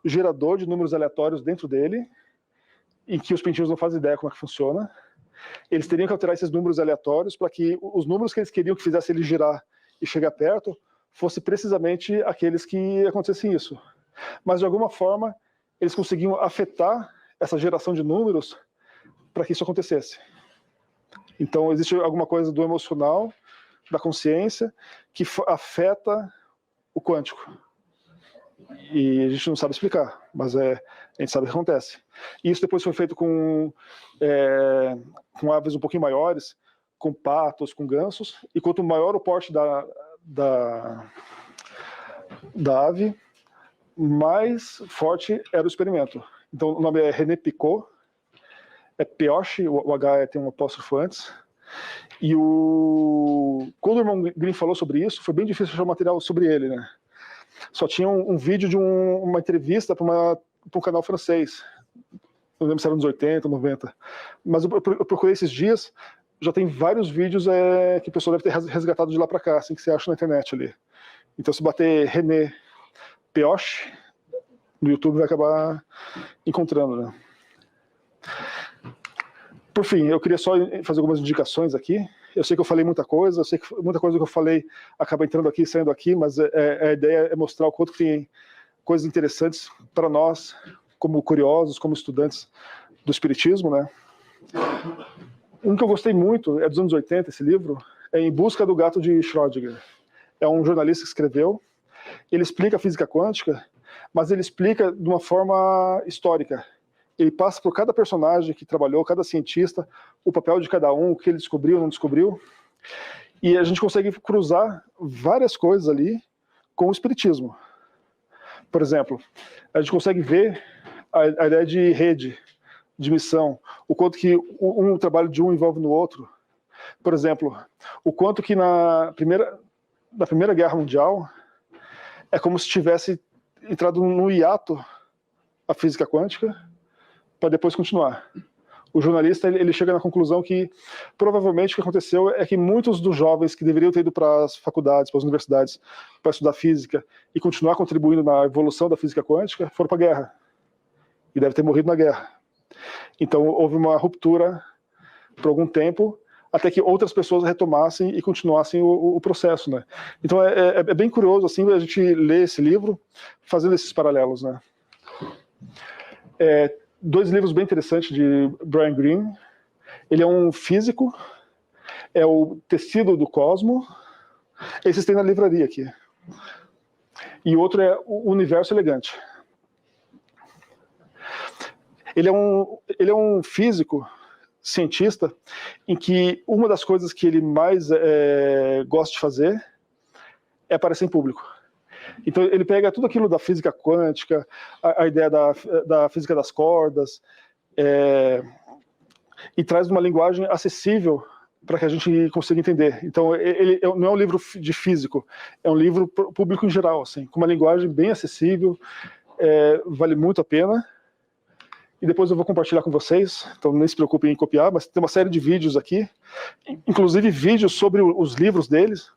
gerador de números aleatórios dentro dele, em que os pintinhos não fazem ideia como é que funciona. Eles teriam que alterar esses números aleatórios para que os números que eles queriam que fizesse ele girar e chegar perto fossem precisamente aqueles que acontecessem isso. Mas, de alguma forma, eles conseguiam afetar essa geração de números para que isso acontecesse. Então, existe alguma coisa do emocional, da consciência, que afeta o quântico. E a gente não sabe explicar, mas a gente sabe o que acontece. E isso depois foi feito com aves um pouquinho maiores, com patos, com gansos, e quanto maior o porte da ave, mais forte era o experimento. Então o nome é René Picot, é Pioche, o H tem um apóstrofo antes, e quando o irmão Green falou sobre isso, foi bem difícil achar material sobre ele, né? Só tinha um vídeo de uma entrevista para um canal francês. Não lembro se era nos 80, 90. Mas eu procurei esses dias, já tem vários vídeos que a pessoa deve ter resgatado de lá para cá, assim que você acha na internet ali. Então, se bater René Pioche no YouTube, vai acabar encontrando, né? Por fim, eu queria só fazer algumas indicações aqui. Eu sei que eu falei muita coisa, eu sei que muita coisa que eu falei acaba entrando aqui e saindo aqui, mas a ideia é mostrar o quanto que tem coisas interessantes para nós, como curiosos, como estudantes do Espiritismo, né? Um que eu gostei muito, é dos anos 80, esse livro, é Em Busca do Gato de Schrödinger. É um jornalista que escreveu, ele explica a física quântica, mas ele explica de uma forma histórica. Ele passa por cada personagem que trabalhou, cada cientista, o papel de cada um, o que ele descobriu, não descobriu. E a gente consegue cruzar várias coisas ali com o Espiritismo. Por exemplo, a gente consegue ver a ideia de rede, de missão, o quanto que o trabalho de um envolve no outro. Por exemplo, o quanto que na Primeira Guerra Mundial é como se tivesse entrado no hiato a física quântica para depois continuar. o jornalista ele chega na conclusão que provavelmente o que aconteceu é que muitos dos jovens que deveriam ter ido para as faculdades, para as universidades, para estudar física e continuar contribuindo na evolução da física quântica, foram para a guerra. E devem ter morrido na guerra. Então houve uma ruptura por algum tempo, até que outras pessoas retomassem e continuassem o processo, né? Então é bem curioso assim a gente ler esse livro fazendo esses paralelos, né? Dois livros bem interessantes de Brian Greene. Ele é um físico, é o Tecido do Cosmo. Esses tem na livraria aqui. E outro é O Universo Elegante. Ele é um físico, cientista, em que uma das coisas que ele mais gosta de fazer é aparecer em público. Então ele pega tudo aquilo da física quântica, a ideia da física das cordas, e traz uma linguagem acessível para que a gente consiga entender. Então ele não é um livro de físico, é um livro para o público em geral, assim, com uma linguagem bem acessível, vale muito a pena. E depois eu vou compartilhar com vocês, então nem se preocupem em copiar, mas tem uma série de vídeos aqui, inclusive vídeos sobre os livros deles,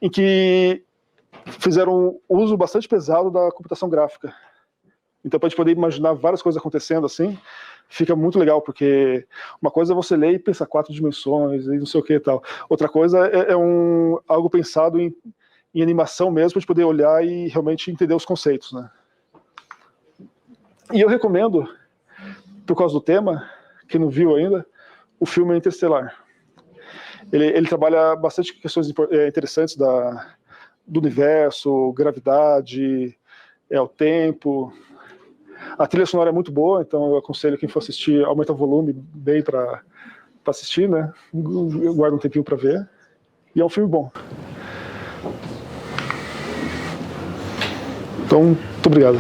em que fizeram um uso bastante pesado da computação gráfica. Então, para a gente poder imaginar várias coisas acontecendo assim, fica muito legal, porque uma coisa é você ler e pensar 4 dimensões, e não sei o que e tal. Outra coisa é algo pensado em animação mesmo, para a gente poder olhar e realmente entender os conceitos, né? E eu recomendo, por causa do tema, quem não viu ainda, o filme Interestelar. Ele trabalha bastante questões interessantes do universo, gravidade, o tempo. A trilha sonora é muito boa, então eu aconselho quem for assistir, aumenta o volume bem para assistir, né? Eu guardo um tempinho para ver. E é um filme bom. Então, muito obrigado.